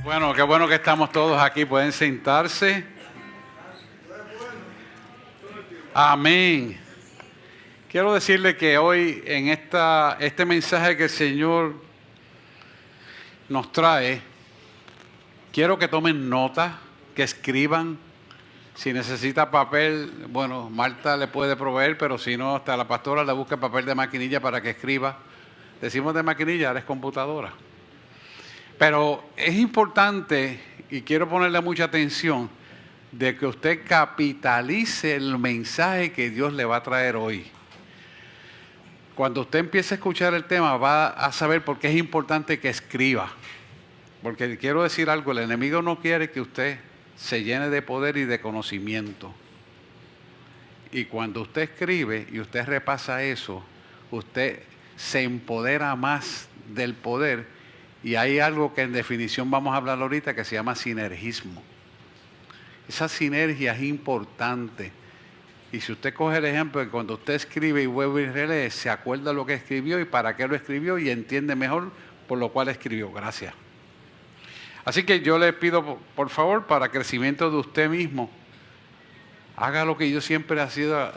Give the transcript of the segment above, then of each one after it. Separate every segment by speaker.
Speaker 1: Bueno, qué bueno que estamos todos aquí. Pueden sentarse. Amén. Quiero decirle que hoy en este mensaje que el Señor nos trae, quiero que tomen nota, que escriban. Si necesita papel, bueno, Marta le puede proveer, pero si no, hasta la pastora le busca papel de maquinilla para que escriba. Decimos de maquinilla, ahora es computadora. Pero es importante, y quiero ponerle mucha atención, de que usted capitalice el mensaje que Dios le va a traer hoy. Cuando usted empiece a escuchar el tema, va a saber por qué es importante que escriba. Porque quiero decir algo, el enemigo no quiere que usted se llene de poder y de conocimiento. Y cuando usted escribe y usted repasa eso, usted se empodera más del poder. Y hay algo que en definición vamos a hablar ahorita que se llama sinergismo. Esa sinergia es importante. Y si usted coge el ejemplo de cuando usted escribe y vuelve y relee, se acuerda lo que escribió y para qué lo escribió y entiende mejor por lo cual escribió. Gracias. Así que yo le pido, por favor, para crecimiento de usted mismo, haga lo que yo siempre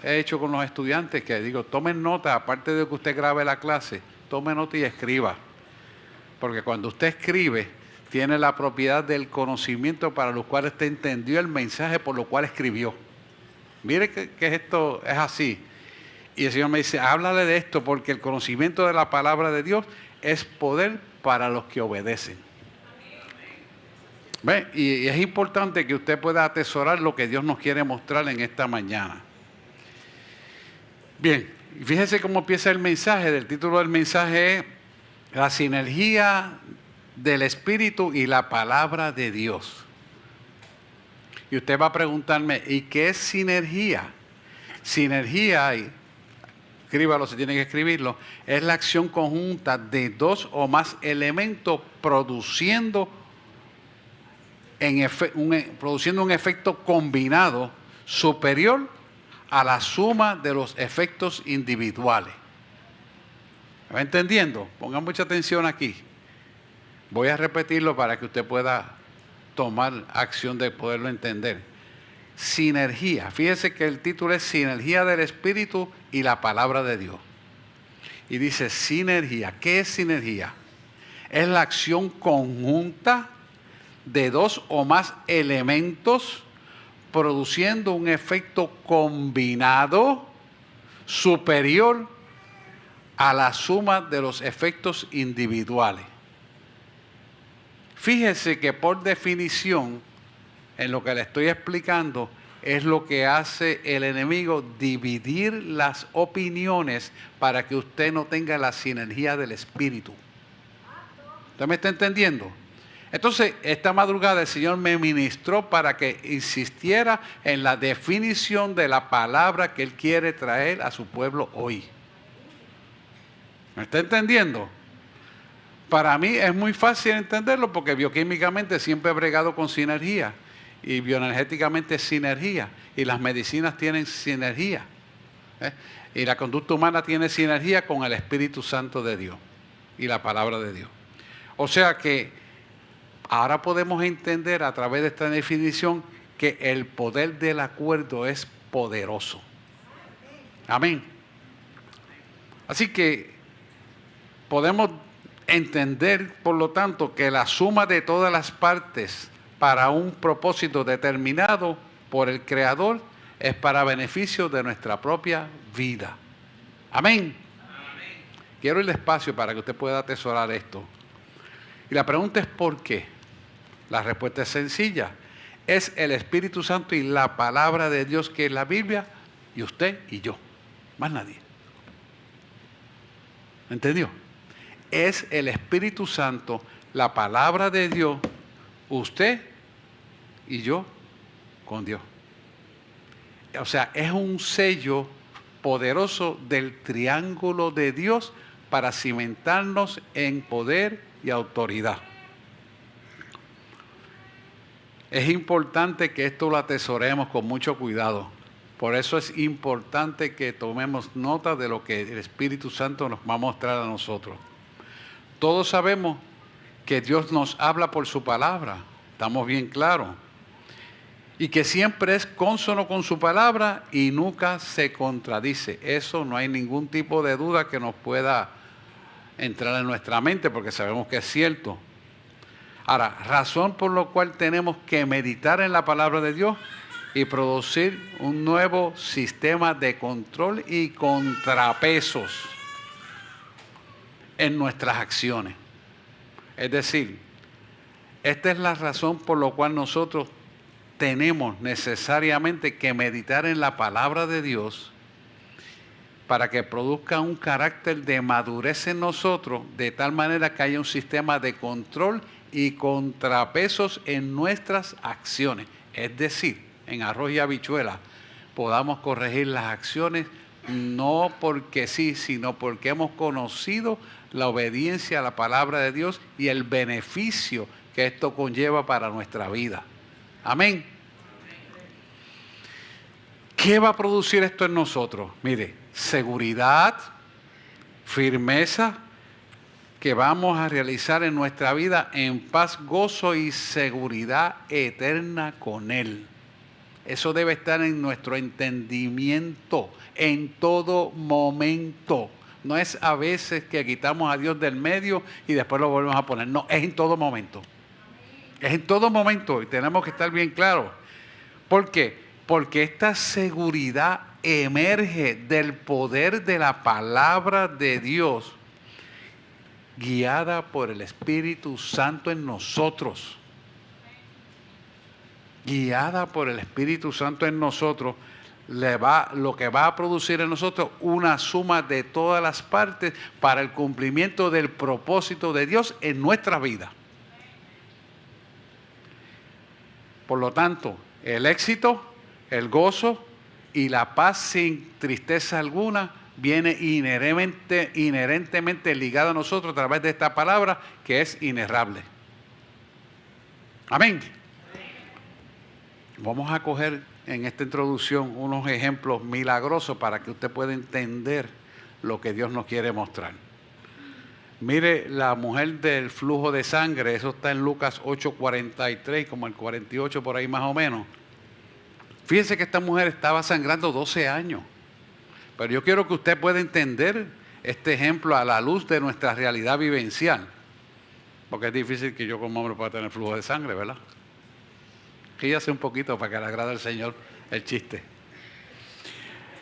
Speaker 1: he hecho con los estudiantes, que digo, tomen nota, aparte de que usted grabe la clase, tome nota y escriba. Porque cuando usted escribe, tiene la propiedad del conocimiento para lo cual usted entendió el mensaje por lo cual escribió. Mire que esto es así. Y el Señor me dice, háblale de esto porque el conocimiento de la palabra de Dios es poder para los que obedecen. ¿Ve? Y es importante que usted pueda atesorar lo que Dios nos quiere mostrar en esta mañana. Bien, fíjese cómo empieza el mensaje. El título del mensaje es la sinergia del Espíritu y la palabra de Dios. Y usted va a preguntarme, ¿y qué es sinergia? Sinergia, escríbalo si tiene que escribirlo, es la acción conjunta de dos o más elementos produciendo un efecto combinado superior a la suma de los efectos individuales. ¿Me va entendiendo? Pongan mucha atención aquí. Voy a repetirlo para que usted pueda tomar acción de poderlo entender. Sinergia. Fíjese que el título es Sinergia del Espíritu y la Palabra de Dios. Y dice sinergia. ¿Qué es sinergia? Es la acción conjunta de dos o más elementos produciendo un efecto combinado superior a la suma de los efectos individuales. Fíjese que por definición, en lo que le estoy explicando, es lo que hace el enemigo, dividir las opiniones para que usted no tenga la sinergia del Espíritu. ¿Usted me está entendiendo? Entonces, esta madrugada el Señor me ministró para que insistiera en la definición de la palabra que Él quiere traer a su pueblo hoy. ¿Me está entendiendo? Para mí es muy fácil entenderlo porque bioquímicamente siempre he bregado con sinergia y bioenergéticamente sinergia y las medicinas tienen sinergia. Y la conducta humana tiene sinergia con el Espíritu Santo de Dios y la palabra de Dios. O sea que ahora podemos entender a través de esta definición que el poder del acuerdo es poderoso. Amén. Así que podemos entender, por lo tanto, que la suma de todas las partes para un propósito determinado por el Creador es para beneficio de nuestra propia vida. Amén. Amén. Quiero ir despacio para que usted pueda atesorar esto. Y la pregunta es ¿por qué? La respuesta es sencilla. Es el Espíritu Santo y la palabra de Dios que es la Biblia y usted y yo. Más nadie. ¿Entendió? Es el Espíritu Santo, la palabra de Dios, usted y yo con Dios. O sea, es un sello poderoso del triángulo de Dios para cimentarnos en poder y autoridad. Es importante que esto lo atesoremos con mucho cuidado. Por eso es importante que tomemos nota de lo que el Espíritu Santo nos va a mostrar a nosotros. Todos sabemos que Dios nos habla por su palabra. Estamos bien claros. Y que siempre es cónsono con su palabra y nunca se contradice. Eso no hay ningún tipo de duda que nos pueda entrar en nuestra mente, porque sabemos que es cierto. Ahora, razón por la cual tenemos que meditar en la palabra de Dios y producir un nuevo sistema de control y contrapesos en nuestras acciones. Es decir, esta es la razón por la cual nosotros tenemos necesariamente que meditar en la palabra de Dios para que produzca un carácter de madurez en nosotros, de tal manera que haya un sistema de control y contrapesos en nuestras acciones. Es decir, en arroz y habichuela podamos corregir las acciones no porque sí, sino porque hemos conocido la obediencia a la palabra de Dios y el beneficio que esto conlleva para nuestra vida. Amén. ¿Qué va a producir esto en nosotros? Mire, seguridad, firmeza, que vamos a realizar en nuestra vida en paz, gozo y seguridad eterna con Él. Eso debe estar en nuestro entendimiento en todo momento. No es a veces que quitamos a Dios del medio y después lo volvemos a poner. No, es en todo momento. Es en todo momento y tenemos que estar bien claros. ¿Por qué? Porque esta seguridad emerge del poder de la palabra de Dios, guiada por el Espíritu Santo en nosotros. Guiada por el Espíritu Santo en nosotros, lo que va a producir en nosotros una suma de todas las partes para el cumplimiento del propósito de Dios en nuestra vida. Por lo tanto, el éxito, el gozo y la paz sin tristeza alguna viene inherentemente ligado a nosotros a través de esta palabra que es inerrable. Amén. Vamos a coger en esta introducción unos ejemplos milagrosos para que usted pueda entender lo que Dios nos quiere mostrar. Mire la mujer del flujo de sangre, eso está en Lucas 8:43, como el 48 por ahí más o menos. Fíjense que esta mujer estaba sangrando 12 años. Pero yo quiero que usted pueda entender este ejemplo a la luz de nuestra realidad vivencial. Porque es difícil que yo como hombre pueda tener flujo de sangre, ¿verdad? Ríase un poquito para que le agrade al Señor el chiste.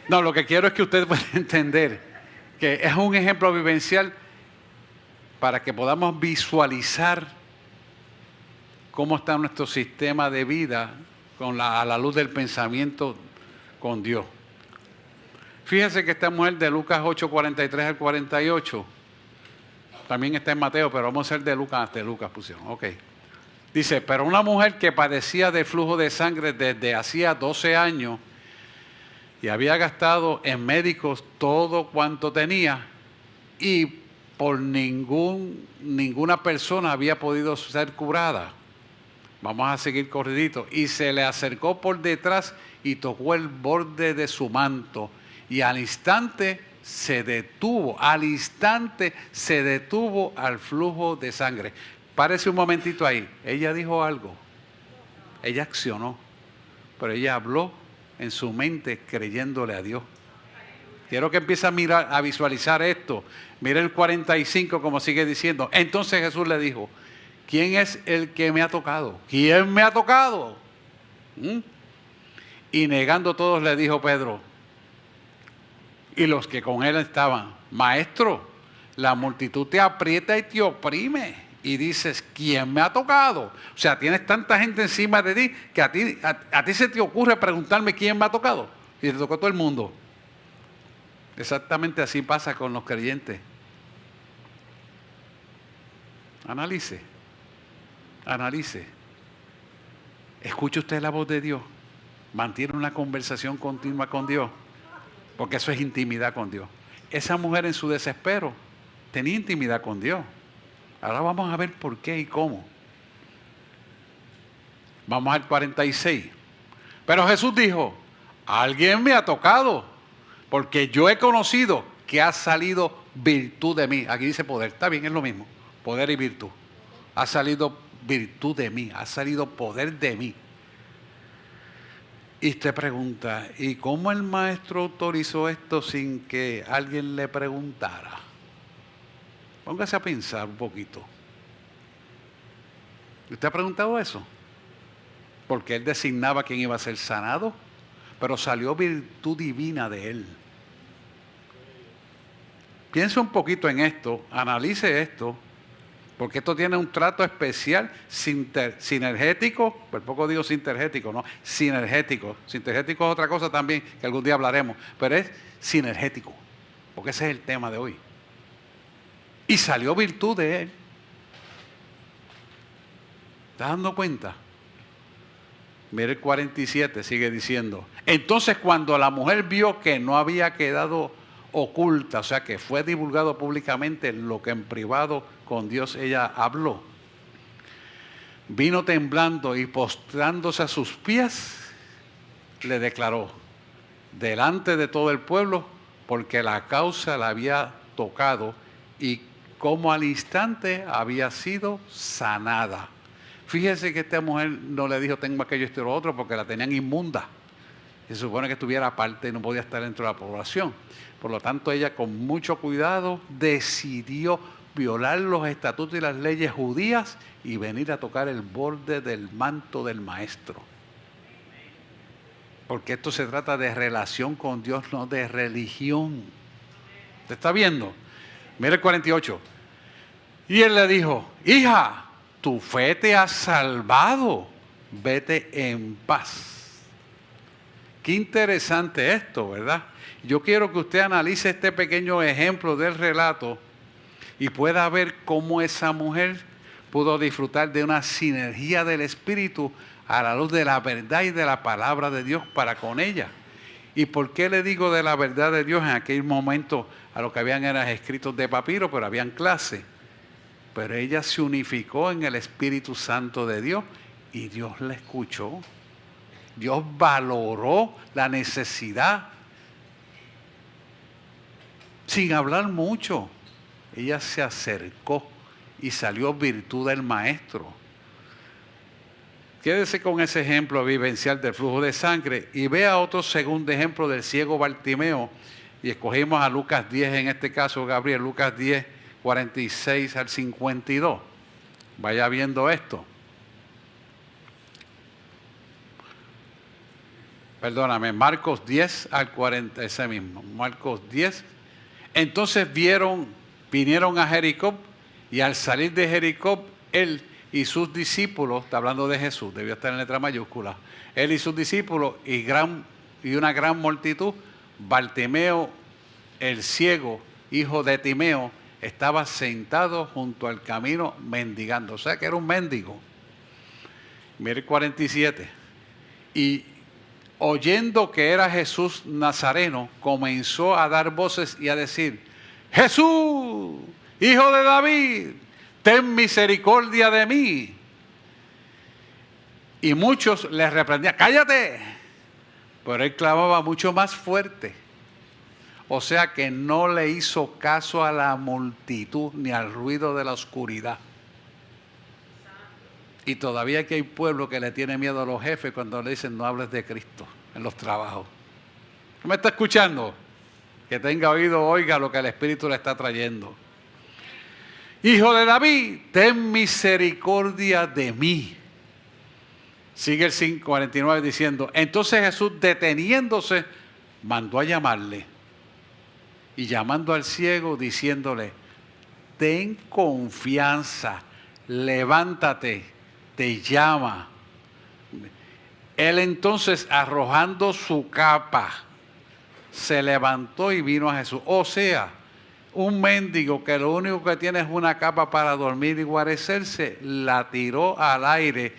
Speaker 1: No, lo que quiero es que usted pueda entender que es un ejemplo vivencial para que podamos visualizar cómo está nuestro sistema de vida a la luz del pensamiento con Dios. Fíjense que esta mujer de Lucas 8:43 al 48, también está en Mateo, pero vamos a hacer de Lucas pusieron, ok. Dice, pero una mujer que padecía de flujo de sangre desde hacía 12 años y había gastado en médicos todo cuanto tenía y por ninguna persona había podido ser curada. Vamos a seguir corridito. Y se le acercó por detrás y tocó el borde de su manto. Y al instante se detuvo al flujo de sangre. Párese un momentito ahí. Ella dijo algo. Ella accionó. Pero ella habló en su mente creyéndole a Dios. Quiero que empiece a mirar, a visualizar esto. Mire el 45 como sigue diciendo. Entonces Jesús le dijo, ¿quién es el que me ha tocado? ¿Quién me ha tocado? Y negando todos le dijo Pedro y los que con él estaban, Maestro, la multitud te aprieta y te oprime y dices, ¿quién me ha tocado? O sea, tienes tanta gente encima de ti que a ti se te ocurre preguntarme quién me ha tocado. Y te tocó todo el mundo. Exactamente así pasa con los creyentes. Analice. Escuche usted la voz de Dios. Mantiene una conversación continua con Dios. Porque eso es intimidad con Dios. Esa mujer en su desespero tenía intimidad con Dios. Ahora vamos a ver por qué y cómo. Vamos al 46. Pero Jesús dijo, alguien me ha tocado, porque yo he conocido que ha salido virtud de mí. Aquí dice poder, está bien, es lo mismo, poder y virtud. ha salido virtud de mí, ha salido poder de mí. Y te pregunta, ¿y cómo el maestro autorizó esto sin que alguien le preguntara? Póngase a pensar un poquito. ¿Usted ha preguntado eso? Porque él designaba quién iba a ser sanado, pero salió virtud divina de él. Piensa un poquito en esto, analice esto, porque esto tiene un trato especial sinergético, por poco digo sintergético, no, sinergético. Sintergético es otra cosa también que algún día hablaremos, pero es sinergético, porque ese es el tema de hoy. Y salió virtud de él. ¿Estás dando cuenta? Mire el 47, sigue diciendo. Entonces cuando la mujer vio que no había quedado oculta, o sea que fue divulgado públicamente lo que en privado con Dios ella habló, vino temblando y postrándose a sus pies, le declaró delante de todo el pueblo, porque la causa la había tocado y como al instante había sido sanada. Fíjese que esta mujer no le dijo tengo aquello, esto y lo otro, porque la tenían inmunda. Se supone que estuviera aparte y no podía estar dentro de la población. Por lo tanto, ella con mucho cuidado decidió violar los estatutos y las leyes judías y venir a tocar el borde del manto del maestro. Porque esto se trata de relación con Dios, no de religión. ¿Te está viendo? Mira el 48. Y él le dijo, hija, tu fe te ha salvado, vete en paz. Qué interesante esto, ¿verdad? Yo quiero que usted analice este pequeño ejemplo del relato y pueda ver cómo esa mujer pudo disfrutar de una sinergia del Espíritu a la luz de la verdad y de la palabra de Dios para con ella. ¿Y por qué le digo de la verdad de Dios? En aquel momento a lo que habían eran escritos de papiro, pero habían clases. Pero ella se unificó en el Espíritu Santo de Dios y Dios la escuchó. Dios valoró la necesidad. Sin hablar mucho, ella se acercó y salió virtud del maestro. Quédese con ese ejemplo vivencial del flujo de sangre y vea otro segundo ejemplo del ciego Bartimeo. Y escogimos a Lucas 10 en este caso, Gabriel, Lucas 10, 46 al 52. Vaya viendo esto. Perdóname, Marcos 10 al 40, ese mismo, Marcos 10. Entonces vinieron a Jericó y al salir de Jericó, él y sus discípulos, está hablando de Jesús, debió estar en letra mayúscula, él y sus discípulos y una gran multitud, Bartimeo, el ciego, hijo de Timeo, estaba sentado junto al camino mendigando, o sea que era un mendigo. Mire el 47. Y oyendo que era Jesús Nazareno, comenzó a dar voces y a decir, Jesús, hijo de David, ten misericordia de mí. Y muchos le reprendían, cállate. Pero él clamaba mucho más fuerte. O sea que no le hizo caso a la multitud ni al ruido de la oscuridad. Y todavía que hay pueblo que le tiene miedo a los jefes cuando le dicen no hables de Cristo en los trabajos. ¿Me está escuchando? Que tenga oído, oiga lo que el Espíritu le está trayendo. Hijo de David, ten misericordia de mí. Sigue el 5:49 diciendo, entonces Jesús deteniéndose, mandó a llamarle. Y llamando al ciego, diciéndole, ten confianza, levántate, te llama. Él entonces, arrojando su capa, se levantó y vino a Jesús. O sea, un mendigo que lo único que tiene es una capa para dormir y guarecerse, la tiró al aire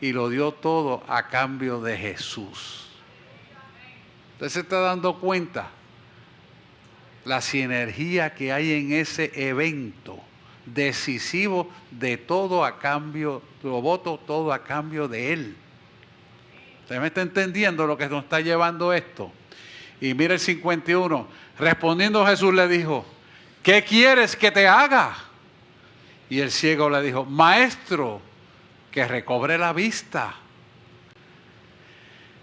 Speaker 1: y lo dio todo a cambio de Jesús. ¿Usted se está dando cuenta? La sinergia que hay en ese evento decisivo de todo a cambio, lo voto todo a cambio de Él. ¿Usted me está entendiendo lo que nos está llevando esto? Y mira el 51, respondiendo Jesús le dijo, ¿qué quieres que te haga? Y el ciego le dijo, maestro, que recobre la vista.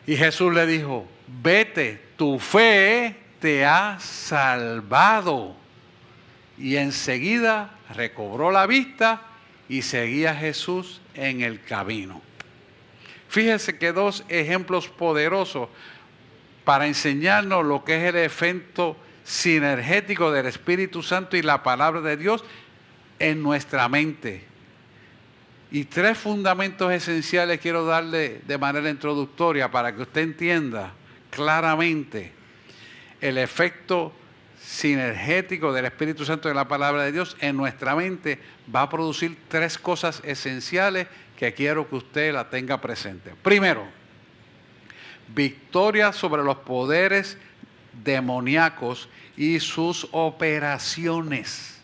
Speaker 1: Y Jesús le dijo, vete, tu fe te ha salvado. Y enseguida recobró la vista y seguía a Jesús en el camino. Fíjese que dos ejemplos poderosos para enseñarnos lo que es el efecto sinergético del Espíritu Santo y la palabra de Dios en nuestra mente. Y tres fundamentos esenciales quiero darle de manera introductoria para que usted entienda claramente el efecto sinergético del Espíritu Santo y de la palabra de Dios en nuestra mente. Va a producir tres cosas esenciales que quiero que usted la tenga presente. Primero, victoria sobre los poderes demoníacos y sus operaciones.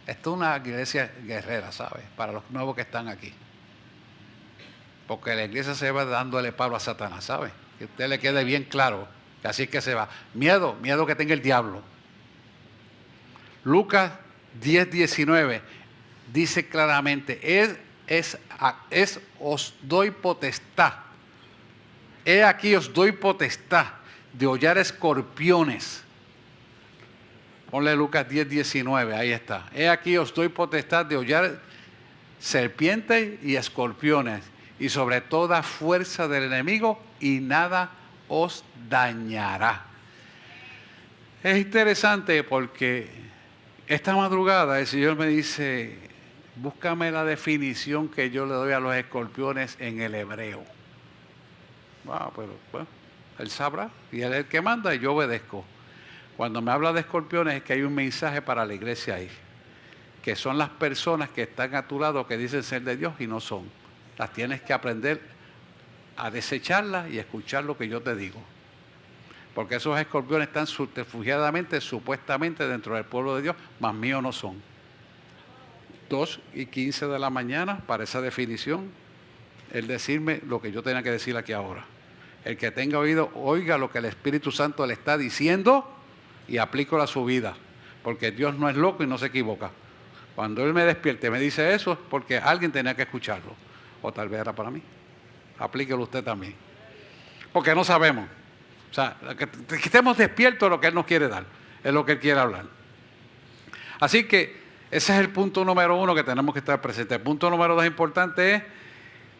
Speaker 1: Esto es una iglesia guerrera, ¿sabe? Para los nuevos que están aquí. Porque la iglesia se va dándole palo a Satanás, ¿sabe? Que a usted le quede bien claro que así es que se va. Miedo que tenga el diablo. Lucas 10:19 dice claramente, os doy potestad. He aquí os doy potestad de hollar escorpiones. Ponle Lucas 10:19, ahí está. He aquí os doy potestad de hollar serpientes y escorpiones y sobre toda fuerza del enemigo y nada os dañará. Es interesante porque esta madrugada el Señor me dice, búscame la definición que yo le doy a los escorpiones en el hebreo. Pero bueno, Él sabrá y Él es el que manda y yo obedezco. Cuando me habla de escorpiones es que hay un mensaje para la iglesia ahí, que son las personas que están a tu lado que dicen ser de Dios y no son. Las tienes que aprender a desecharlas y escuchar lo que yo te digo. Porque esos escorpiones están subterfugiadamente, supuestamente dentro del pueblo de Dios, mas míos no son. 2:15 de la mañana para esa definición, el decirme lo que yo tenía que decir aquí ahora. El que tenga oído, oiga lo que el Espíritu Santo le está diciendo y aplícalo a su vida, porque Dios no es loco y no se equivoca. Cuando Él me despierte y me dice eso es porque alguien tenía que escucharlo, o tal vez era para mí. Aplíquelo usted también, porque no sabemos. O sea, que estemos despiertos de lo que Él nos quiere dar, es lo que Él quiere hablar. Así que ese es el punto número 1 que tenemos que estar presentes. El punto número 2 importante es,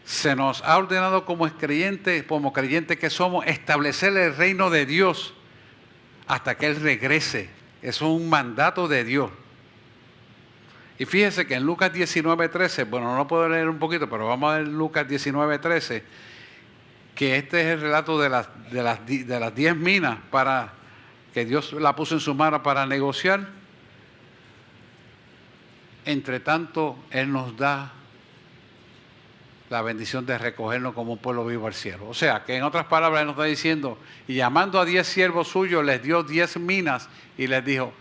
Speaker 1: se nos ha ordenado como creyentes que somos, establecer el reino de Dios hasta que Él regrese. Eso es un mandato de Dios. Y fíjese que en Lucas 19:13, bueno, no lo puedo leer un poquito, pero vamos a ver Lucas 19:13, que este es el relato de las 10 minas para que Dios la puso en su mano para negociar. Entre tanto, Él nos da la bendición de recogernos como un pueblo vivo al cielo. O sea, que en otras palabras Él nos está diciendo, y llamando a 10 siervos suyos, les dio 10 minas y les dijo,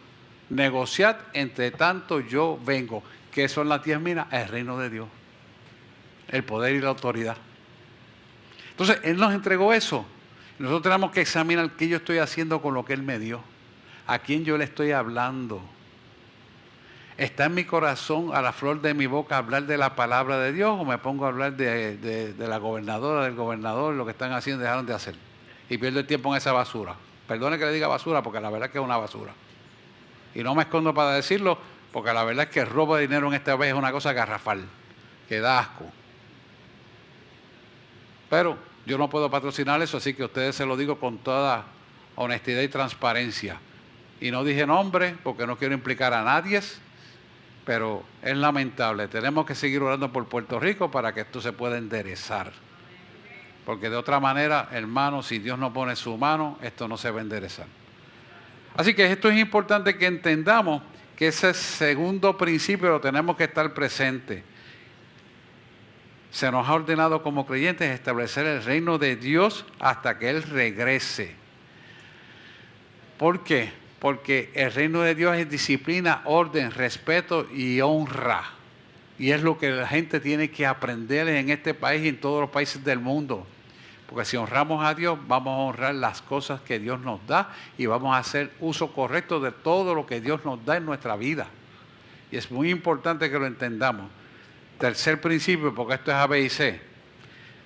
Speaker 1: negociad, entre tanto yo vengo. ¿Qué son las 10 minas? El reino de Dios, el poder y la autoridad. Entonces, Él nos entregó eso. Nosotros tenemos que examinar qué yo estoy haciendo con lo que Él me dio. ¿A quién yo le estoy hablando? ¿Está en mi corazón, a la flor de mi boca, hablar de la palabra de Dios o me pongo a hablar de la gobernadora, del gobernador, lo que están haciendo, dejaron de hacer? Y pierdo el tiempo en esa basura. Perdone que le diga basura porque la verdad es que es una basura. Y no me escondo para decirlo porque la verdad es que el robo de dinero en este país es una cosa garrafal, que da asco. Pero yo no puedo patrocinar eso, así que a ustedes se lo digo con toda honestidad y transparencia. Y no dije nombre porque no quiero implicar a nadie. Pero es lamentable, tenemos que seguir orando por Puerto Rico para que esto se pueda enderezar. Porque de otra manera, hermanos, si Dios no pone su mano, esto no se va a enderezar. Así que esto es importante que entendamos que ese segundo principio lo tenemos que estar presente. Se nos ha ordenado como creyentes establecer el reino de Dios hasta que Él regrese. ¿Por qué? Porque el reino de Dios es disciplina, orden, respeto y honra. Y es lo que la gente tiene que aprender en este país y en todos los países del mundo. Porque si honramos a Dios, vamos a honrar las cosas que Dios nos da y vamos a hacer uso correcto de todo lo que Dios nos da en nuestra vida. Y es muy importante que lo entendamos. Tercer principio, porque esto es A, B y C.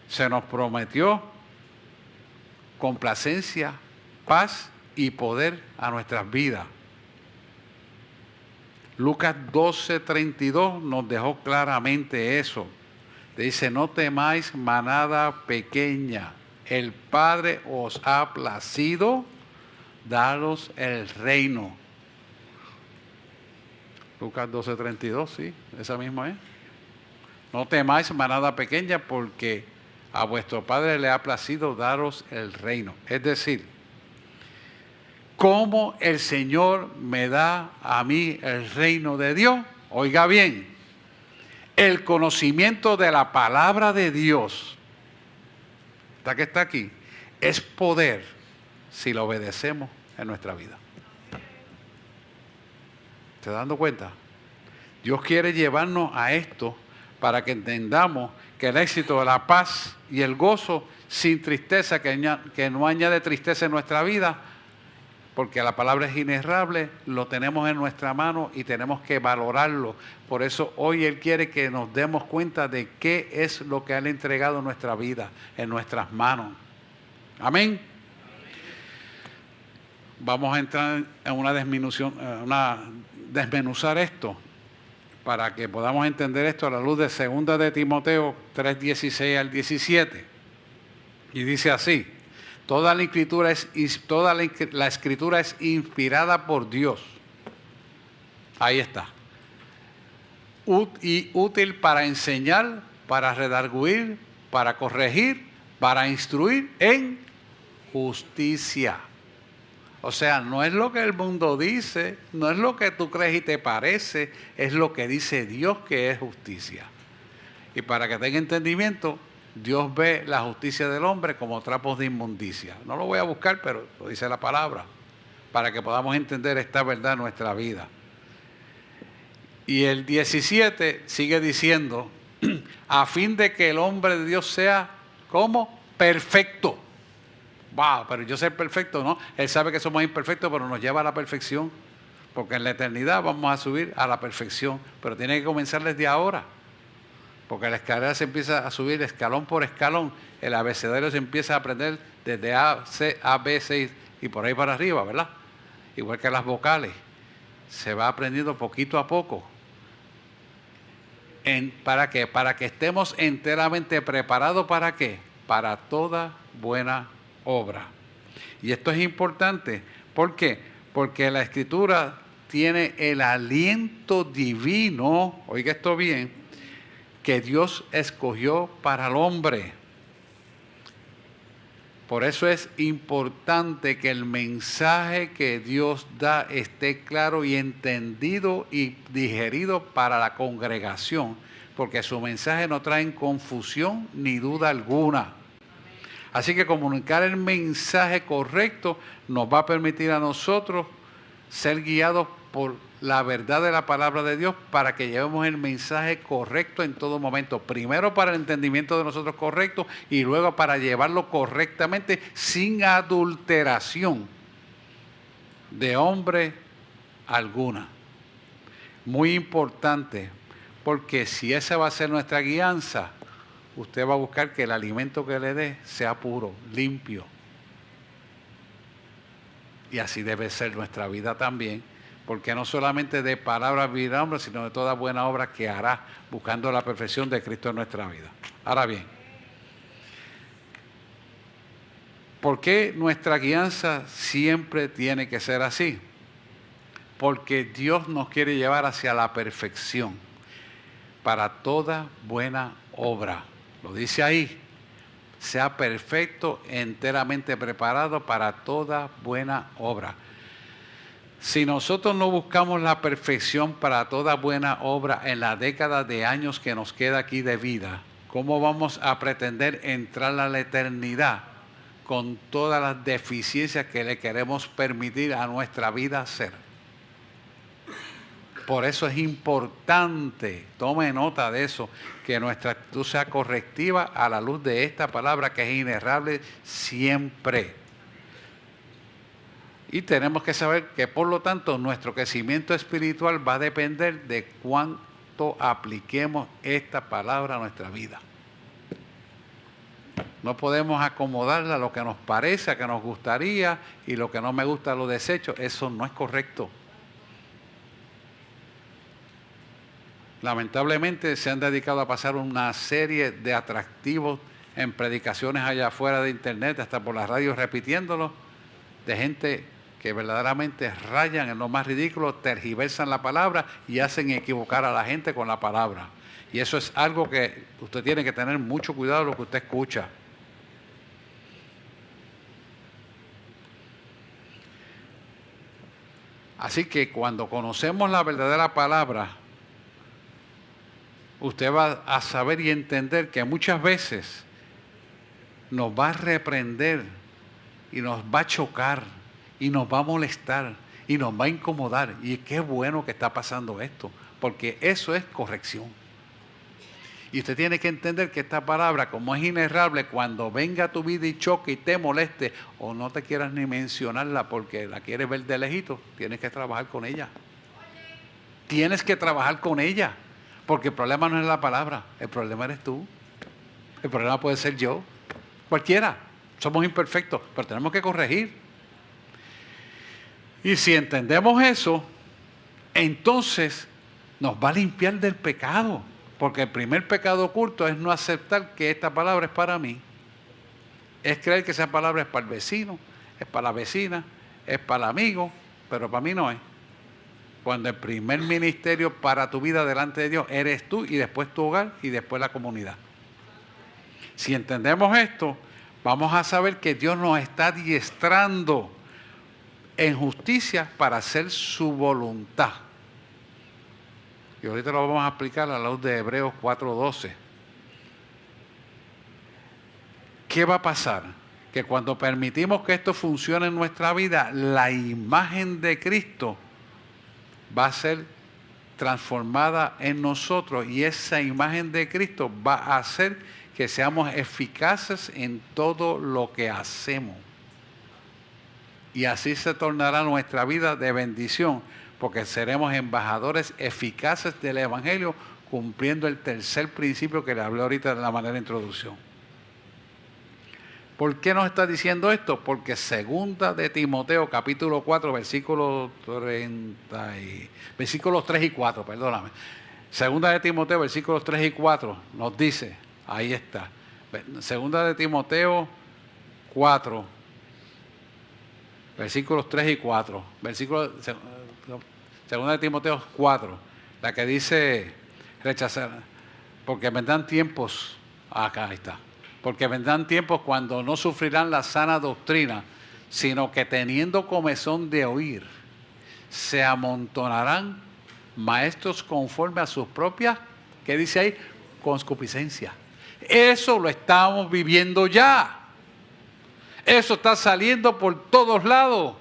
Speaker 1: Se nos prometió complacencia, paz y poder a nuestras vidas. Lucas 12:32 nos dejó claramente eso. Dice, no temáis manada pequeña, el Padre os ha placido daros el reino. Lucas 12:32, sí, esa misma es. No temáis manada pequeña porque a vuestro Padre le ha placido daros el reino. Es decir, ¿cómo el Señor me da a mí el reino de Dios? Oiga bien, el conocimiento de la palabra de Dios, esta que está aquí, es poder si lo obedecemos en nuestra vida. ¿Se está dando cuenta? Dios quiere llevarnos a esto para que entendamos que el éxito, la paz y el gozo sin tristeza, que no añade tristeza en nuestra vida, porque la palabra es inerrable, lo tenemos en nuestra mano y tenemos que valorarlo. Por eso hoy Él quiere que nos demos cuenta de qué es lo que Él ha entregado en nuestra vida, en nuestras manos. Amén. Vamos a entrar en una desmenuzar esto para que podamos entender esto a la luz de 2 de Timoteo 3:16 al 17. Y dice así: toda la escritura es inspirada por Dios. Ahí está. Y útil para enseñar, para redarguir, para corregir, para instruir en justicia. O sea, no es lo que el mundo dice, no es lo que tú crees y te parece, es lo que dice Dios que es justicia. Y para que tenga entendimiento, Dios ve la justicia del hombre como trapos de inmundicia. No lo voy a buscar, pero lo dice la palabra, para que podamos entender esta verdad en nuestra vida. Y el 17 sigue diciendo, a fin de que el hombre de Dios sea como perfecto. Wow, pero yo ser perfecto, ¿no? Él sabe que somos imperfectos, pero nos lleva a la perfección. Porque en la eternidad vamos a subir a la perfección. Pero tiene que comenzar desde ahora. Porque la escalera se empieza a subir escalón por escalón. El abecedario se empieza a aprender desde A, C, A, B, C y por ahí para arriba, ¿verdad? Igual que las vocales. Se va aprendiendo poquito a poco. ¿Para qué? Para que estemos enteramente preparados. ¿Para qué? Para toda buena obra. Y esto es importante. ¿Por qué? Porque la Escritura tiene el aliento divino, oiga esto bien, que Dios escogió para el hombre. Por eso es importante que el mensaje que Dios da esté claro y entendido y digerido para la congregación, porque su mensaje no trae confusión ni duda alguna. Así que comunicar el mensaje correcto nos va a permitir a nosotros ser guiados por la verdad de la palabra de Dios para que llevemos el mensaje correcto en todo momento. Primero para el entendimiento de nosotros correcto y luego para llevarlo correctamente sin adulteración de hombre alguna. Muy importante, porque si esa va a ser nuestra guianza, usted va a buscar que el alimento que le dé sea puro, limpio. Y así debe ser nuestra vida también, porque no solamente de palabras vivirá hombre, sino de toda buena obra que hará, buscando la perfección de Cristo en nuestra vida. Ahora bien, ¿por qué nuestra guianza siempre tiene que ser así? Porque Dios nos quiere llevar hacia la perfección, para toda buena obra. Lo dice ahí, sea perfecto, enteramente preparado para toda buena obra. Si nosotros no buscamos la perfección para toda buena obra en la década de años que nos queda aquí de vida, ¿cómo vamos a pretender entrar a la eternidad con todas las deficiencias que le queremos permitir a nuestra vida ser? Por eso es importante, tome nota de eso, que nuestra actitud sea correctiva a la luz de esta palabra que es inerrable siempre. Y tenemos que saber que por lo tanto nuestro crecimiento espiritual va a depender de cuánto apliquemos esta palabra a nuestra vida. No podemos acomodarla a lo que nos parece, a que nos gustaría, y lo que no me gusta lo desecho. Eso no es correcto. Lamentablemente se han dedicado a pasar una serie de atractivos en predicaciones allá afuera de internet, hasta por las radios repitiéndolo, de gente que verdaderamente rayan en lo más ridículo, tergiversan la palabra y hacen equivocar a la gente con la palabra. Y eso es algo que usted tiene que tener mucho cuidado lo que usted escucha. Así que cuando conocemos la verdadera palabra, usted va a saber y entender que muchas veces nos va a reprender y nos va a chocar y nos va a molestar y nos va a incomodar. Y qué bueno que está pasando esto, porque eso es corrección. Y usted tiene que entender que esta palabra, como es inerrable, cuando venga a tu vida y choque y te moleste, o no te quieras ni mencionarla porque la quieres ver de lejito, tienes que trabajar con ella. Tienes que trabajar con ella, porque el problema no es la palabra, el problema eres tú. El problema puede ser yo, cualquiera. Somos imperfectos, pero tenemos que corregir. Y si entendemos eso, entonces nos va a limpiar del pecado. Porque el primer pecado oculto es no aceptar que esta palabra es para mí. Es creer que esa palabra es para el vecino, es para la vecina, es para el amigo, pero para mí no es. Cuando el primer ministerio para tu vida delante de Dios eres tú, y después tu hogar, y después la comunidad. Si entendemos esto, vamos a saber que Dios nos está adiestrando en justicia para hacer su voluntad. Y ahorita lo vamos a explicar a la luz de Hebreos 4:12. ¿Qué va a pasar? Que cuando permitimos que esto funcione en nuestra vida, la imagen de Cristo va a ser transformada en nosotros, y esa imagen de Cristo va a hacer que seamos eficaces en todo lo que hacemos. Y así se tornará nuestra vida de bendición, porque seremos embajadores eficaces del Evangelio, cumpliendo el tercer principio que le hablé ahorita de la manera de introducción. ¿Por qué nos está diciendo esto? Porque segunda de Timoteo, capítulo 4, versículos 3 y 4, perdóname. Segunda de Timoteo, versículos 3 y 4, nos dice, ahí está. Segunda de Timoteo 4, versículos 3 y 4. Segunda de Timoteo 4, la que dice rechazar, porque vendrán tiempos, acá está, porque vendrán tiempos cuando no sufrirán la sana doctrina, sino que teniendo comezón de oír, se amontonarán maestros conforme a sus propias, ¿qué dice ahí? Concupiscencia. Eso lo estamos viviendo ya. Eso está saliendo por todos lados.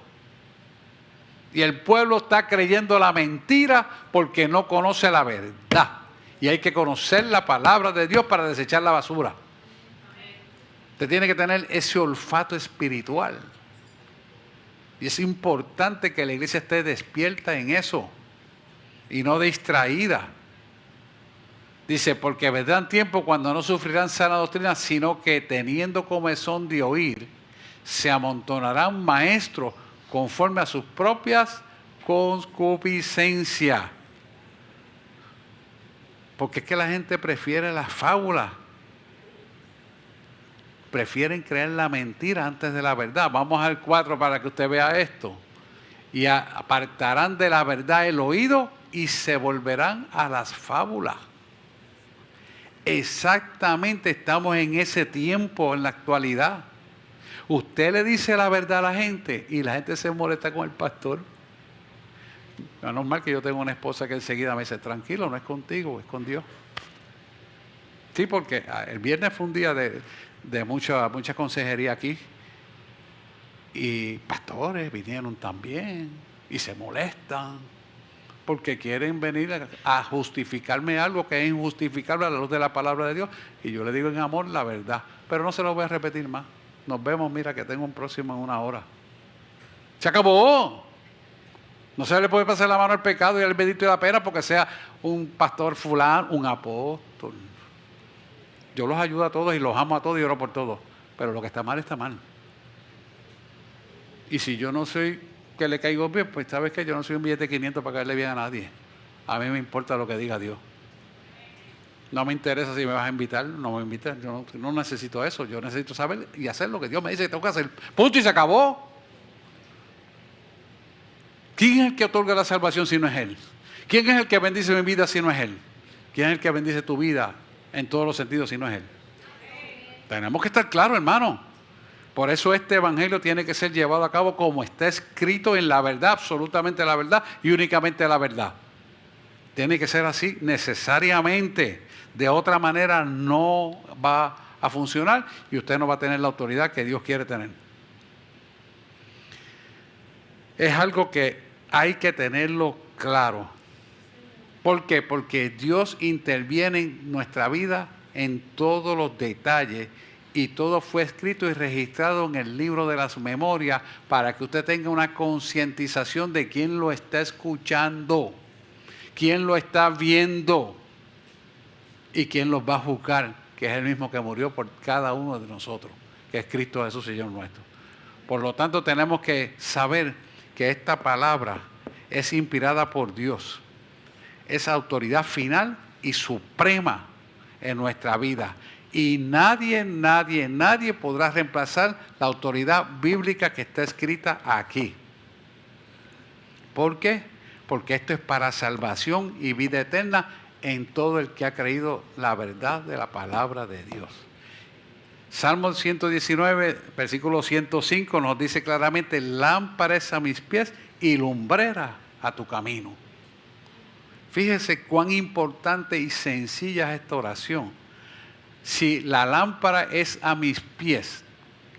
Speaker 1: Y el pueblo está creyendo la mentira porque no conoce la verdad. Y hay que conocer la palabra de Dios para desechar la basura. Usted tiene que tener ese olfato espiritual. Y es importante que la iglesia esté despierta en eso y no distraída. Dice, porque vendrán tiempos cuando no sufrirán sana doctrina, sino que teniendo comezón de oír, se amontonarán maestros conforme a sus propias concupiscencias. Porque es que la gente prefiere la fábula. Prefieren creer la mentira antes de la verdad. Vamos al 4 para que usted vea esto. Y apartarán de la verdad el oído y se volverán a las fábulas. Exactamente, estamos en ese tiempo en la actualidad. Usted le dice la verdad a la gente y la gente se molesta con el pastor. No es normal que yo tenga una esposa que enseguida me dice, tranquilo, no es contigo, es con Dios. Sí, porque el viernes fue un día de mucha consejería aquí. Y pastores vinieron también y se molestan porque quieren venir a justificarme algo que es injustificable a la luz de la palabra de Dios. Y yo le digo en amor la verdad, pero no se lo voy a repetir más. Nos vemos, mira que tengo un próximo en 1 hora. Se acabó. No se le puede pasar la mano al pecado y al bendito de la pena porque sea un pastor fulano, un apóstol. Yo los ayudo a todos y los amo a todos y oro por todos. Pero lo que está mal, está mal. Y si yo no soy que le caigo bien, pues sabes que yo no soy un billete de 500 para caerle bien a nadie. A mí me importa lo que diga Dios. No me interesa si me vas a invitar, no me invitas. Yo no necesito eso. Yo necesito saber y hacer lo que Dios me dice que tengo que hacer. Punto y se acabó. ¿Quién es el que otorga la salvación si no es Él? ¿Quién es el que bendice mi vida si no es Él? ¿Quién es el que bendice tu vida en todos los sentidos si no es Él? Tenemos que estar claros, hermano. Por eso este evangelio tiene que ser llevado a cabo como está escrito en la verdad, absolutamente la verdad y únicamente la verdad. Tiene que ser así necesariamente. De otra manera no va a funcionar y usted no va a tener la autoridad que Dios quiere tener. Es algo que hay que tenerlo claro. ¿Por qué? Porque Dios interviene en nuestra vida en todos los detalles y todo fue escrito y registrado en el libro de las memorias para que usted tenga una concientización de quién lo está escuchando, quién lo está viendo y quién los va a juzgar, que es el mismo que murió por cada uno de nosotros, que es Cristo Jesús, Señor nuestro. Por lo tanto, tenemos que saber que esta palabra es inspirada por Dios. Es autoridad final y suprema en nuestra vida. Y nadie podrá reemplazar la autoridad bíblica que está escrita aquí. ¿Por qué? Porque esto es para salvación y vida eterna en todo el que ha creído la verdad de la palabra de Dios. Salmo 119, versículo 105 nos dice claramente: lámpara es a mis pies y lumbrera a tu camino. Fíjese cuán importante y sencilla es esta oración. Si la lámpara es a mis pies,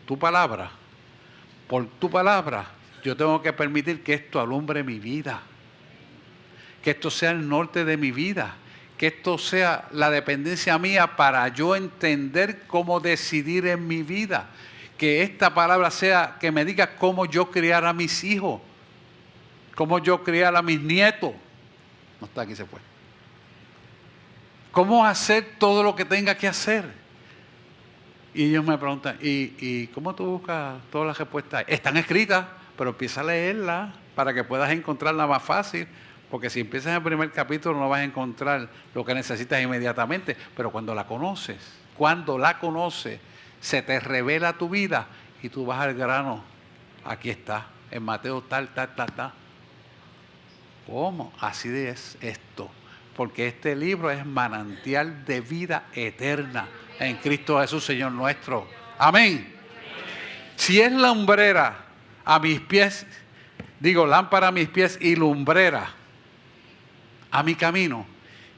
Speaker 1: tu palabra, por tu palabra, yo tengo que permitir que esto alumbre mi vida, que esto sea el norte de mi vida, que esto sea la dependencia mía para yo entender cómo decidir en mi vida, que esta palabra sea, que me diga cómo yo criar a mis hijos, cómo yo criar a mis nietos. No está aquí, se fue. ¿Cómo hacer todo lo que tenga que hacer? Y ellos me preguntan, ¿y cómo tú buscas todas las respuestas? Están escritas, pero empieza a leerlas para que puedas encontrarla más fácil. Porque si empiezas en el primer capítulo no vas a encontrar lo que necesitas inmediatamente. Pero cuando la conoces, se te revela tu vida y tú vas al grano. Aquí está, en Mateo tal. ¿Cómo? Así es esto. Porque este libro es manantial de vida eterna en Cristo Jesús, Señor nuestro. Amén. Si es lumbrera a mis pies, lámpara a mis pies y lumbrera a mi camino,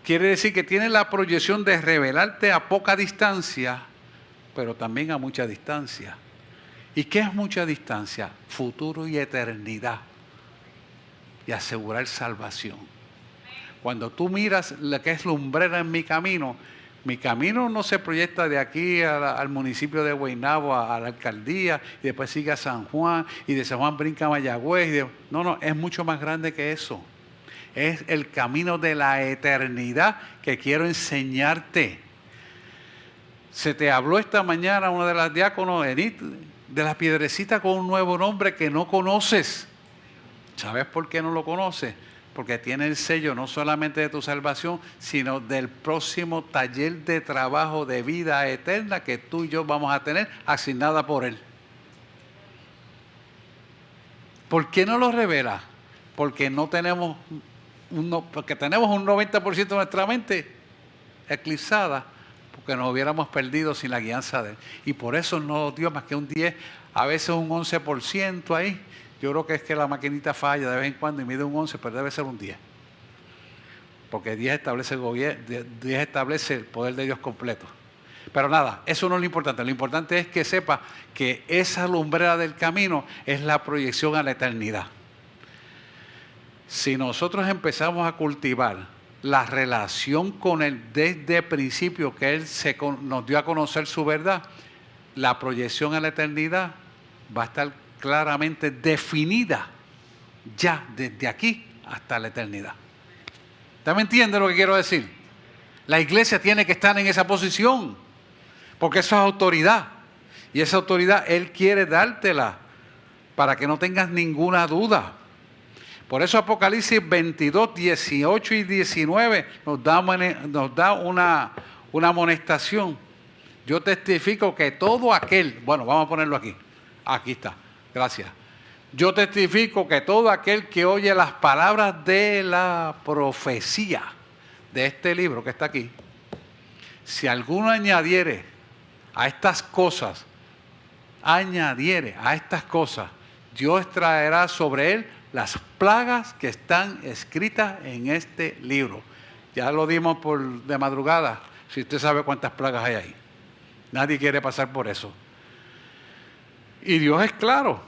Speaker 1: quiere decir que tiene la proyección de revelarte a poca distancia, pero también a mucha distancia. ¿Y qué es mucha distancia? Futuro y eternidad. Y asegurar salvación. Cuando tú miras lo que es lumbrera en mi camino no se proyecta de aquí al municipio de Guaynabo, a la alcaldía, y después sigue a San Juan, y de San Juan brinca a Mayagüez. No, es mucho más grande que eso. Es el camino de la eternidad que quiero enseñarte. Se te habló esta mañana una de las diáconos, Enid, de la piedrecita con un nuevo nombre que no conoces. ¿Sabes por qué no lo conoces? Porque tiene el sello no solamente de tu salvación, sino del próximo taller de trabajo de vida eterna que tú y yo vamos a tener asignada por Él. ¿Por qué no lo revela? Porque tenemos un 90% de nuestra mente eclipsada, porque nos hubiéramos perdido sin la guianza de Él. Y por eso no dio más que un 10, a veces un 11% ahí. Yo creo que es que la maquinita falla de vez en cuando y mide un 11, pero debe ser un 10. Porque 10 establece el poder de Dios completo. Pero nada, eso no es lo importante. Lo importante es que sepa que esa lumbrera del camino es la proyección a la eternidad. Si nosotros empezamos a cultivar la relación con Él desde el principio, que Él nos dio a conocer su verdad, la proyección a la eternidad va a estar claramente definida ya desde aquí hasta la eternidad. ¿Usted me entiende lo que quiero decir? La iglesia tiene que estar en esa posición, porque eso es autoridad. Y esa autoridad Él quiere dártela para que no tengas ninguna duda. Por eso Apocalipsis 22, 18 y 19 nos da una amonestación. Yo testifico que todo aquel, bueno, vamos a ponerlo aquí. Aquí está, gracias. Yo testifico que todo aquel que oye las palabras de la profecía de este libro que está aquí, si alguno añadiere a estas cosas, Dios traerá sobre él las plagas que están escritas en este libro. Ya lo dimos de madrugada, si usted sabe cuántas plagas hay ahí. Nadie quiere pasar por eso. Y Dios es claro.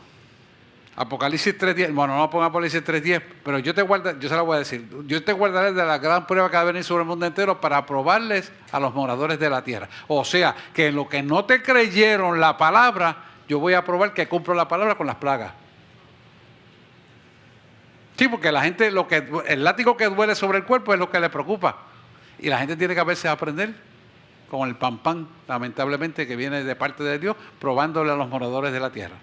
Speaker 1: Apocalipsis 3.10, bueno, no ponga Apocalipsis 3.10, pero yo se la voy a decir, yo te guardaré de la gran prueba que va a venir sobre el mundo entero para probarles a los moradores de la tierra. O sea, que en lo que no te creyeron la palabra, yo voy a probar que cumplo la palabra con las plagas. Sí, porque la gente, el látigo que duele sobre el cuerpo es lo que le preocupa. Y la gente tiene que a veces aprender con el pan, lamentablemente, que viene de parte de Dios, probándole a los moradores de la tierra.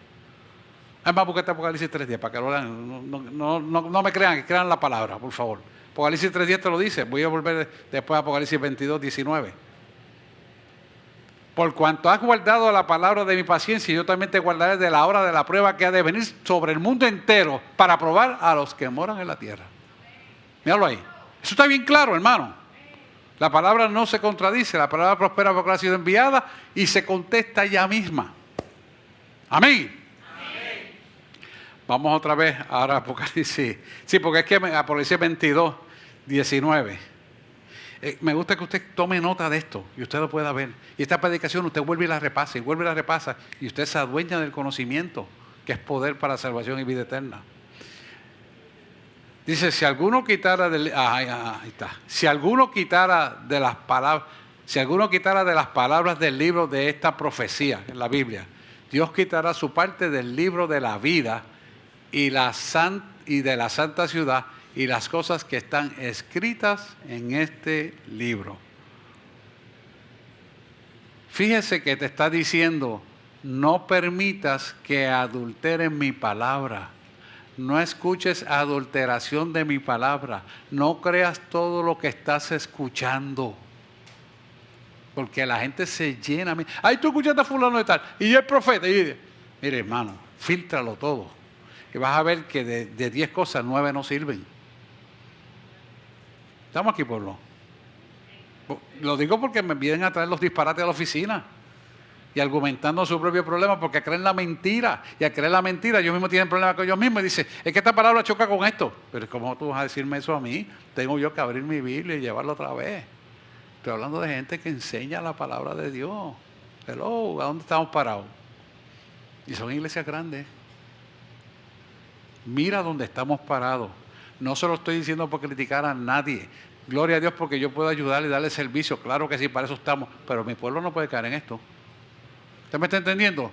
Speaker 1: Es más, porque este Apocalipsis 3.10, para que lo lean. No me crean, que crean la palabra, por favor. Apocalipsis 3.10 te lo dice. Voy a volver después a Apocalipsis 22, 19. Por cuanto has guardado la palabra de mi paciencia, yo también te guardaré de la hora de la prueba que ha de venir sobre el mundo entero para probar a los que moran en la tierra. Míralo ahí. Eso está bien claro, hermano. La palabra no se contradice. La palabra prospera porque ha sido enviada y se contesta ella misma. Amén. Vamos otra vez ahora a Apocalipsis. Sí, porque es que Apocalipsis 22, 19. Me gusta que usted tome nota de esto y usted lo pueda ver. Y esta predicación usted vuelve y la repasa y usted se adueña del conocimiento, que es poder para salvación y vida eterna. Dice, si alguno quitara si alguno quitara de las palabras del libro de esta profecía en la Biblia, Dios quitará su parte del libro de la vida y de la santa ciudad y las cosas que están escritas en este libro. Fíjese que te está diciendo, no permitas que adulteren mi palabra. No escuches adulteración de mi palabra. No creas todo lo que estás escuchando. Porque la gente se llena. Ay, tú escuchaste a fulano de tal. Y yo el profeta. Y, mire, hermano, fíltralo todo. Y vas a ver que de 10 cosas, 9 no sirven. Estamos aquí, pueblo. Lo digo porque me vienen a traer los disparates a la oficina. Y argumentando su propio problema porque creen la mentira. Y al creer la mentira, ellos mismos tienen problemas con ellos mismos. Y dicen, es que esta palabra choca con esto. Pero ¿cómo tú vas a decirme eso a mí? Tengo yo que abrir mi Biblia y llevarla otra vez. Estoy hablando de gente que enseña la palabra de Dios. Hello, ¿a dónde estamos parados? Y son iglesias grandes. Mira dónde estamos parados. No se lo estoy diciendo por criticar a nadie. Gloria a Dios porque yo puedo ayudarle y darle servicio. Claro que sí, para eso estamos. Pero mi pueblo no puede caer en esto. ¿Usted me está entendiendo?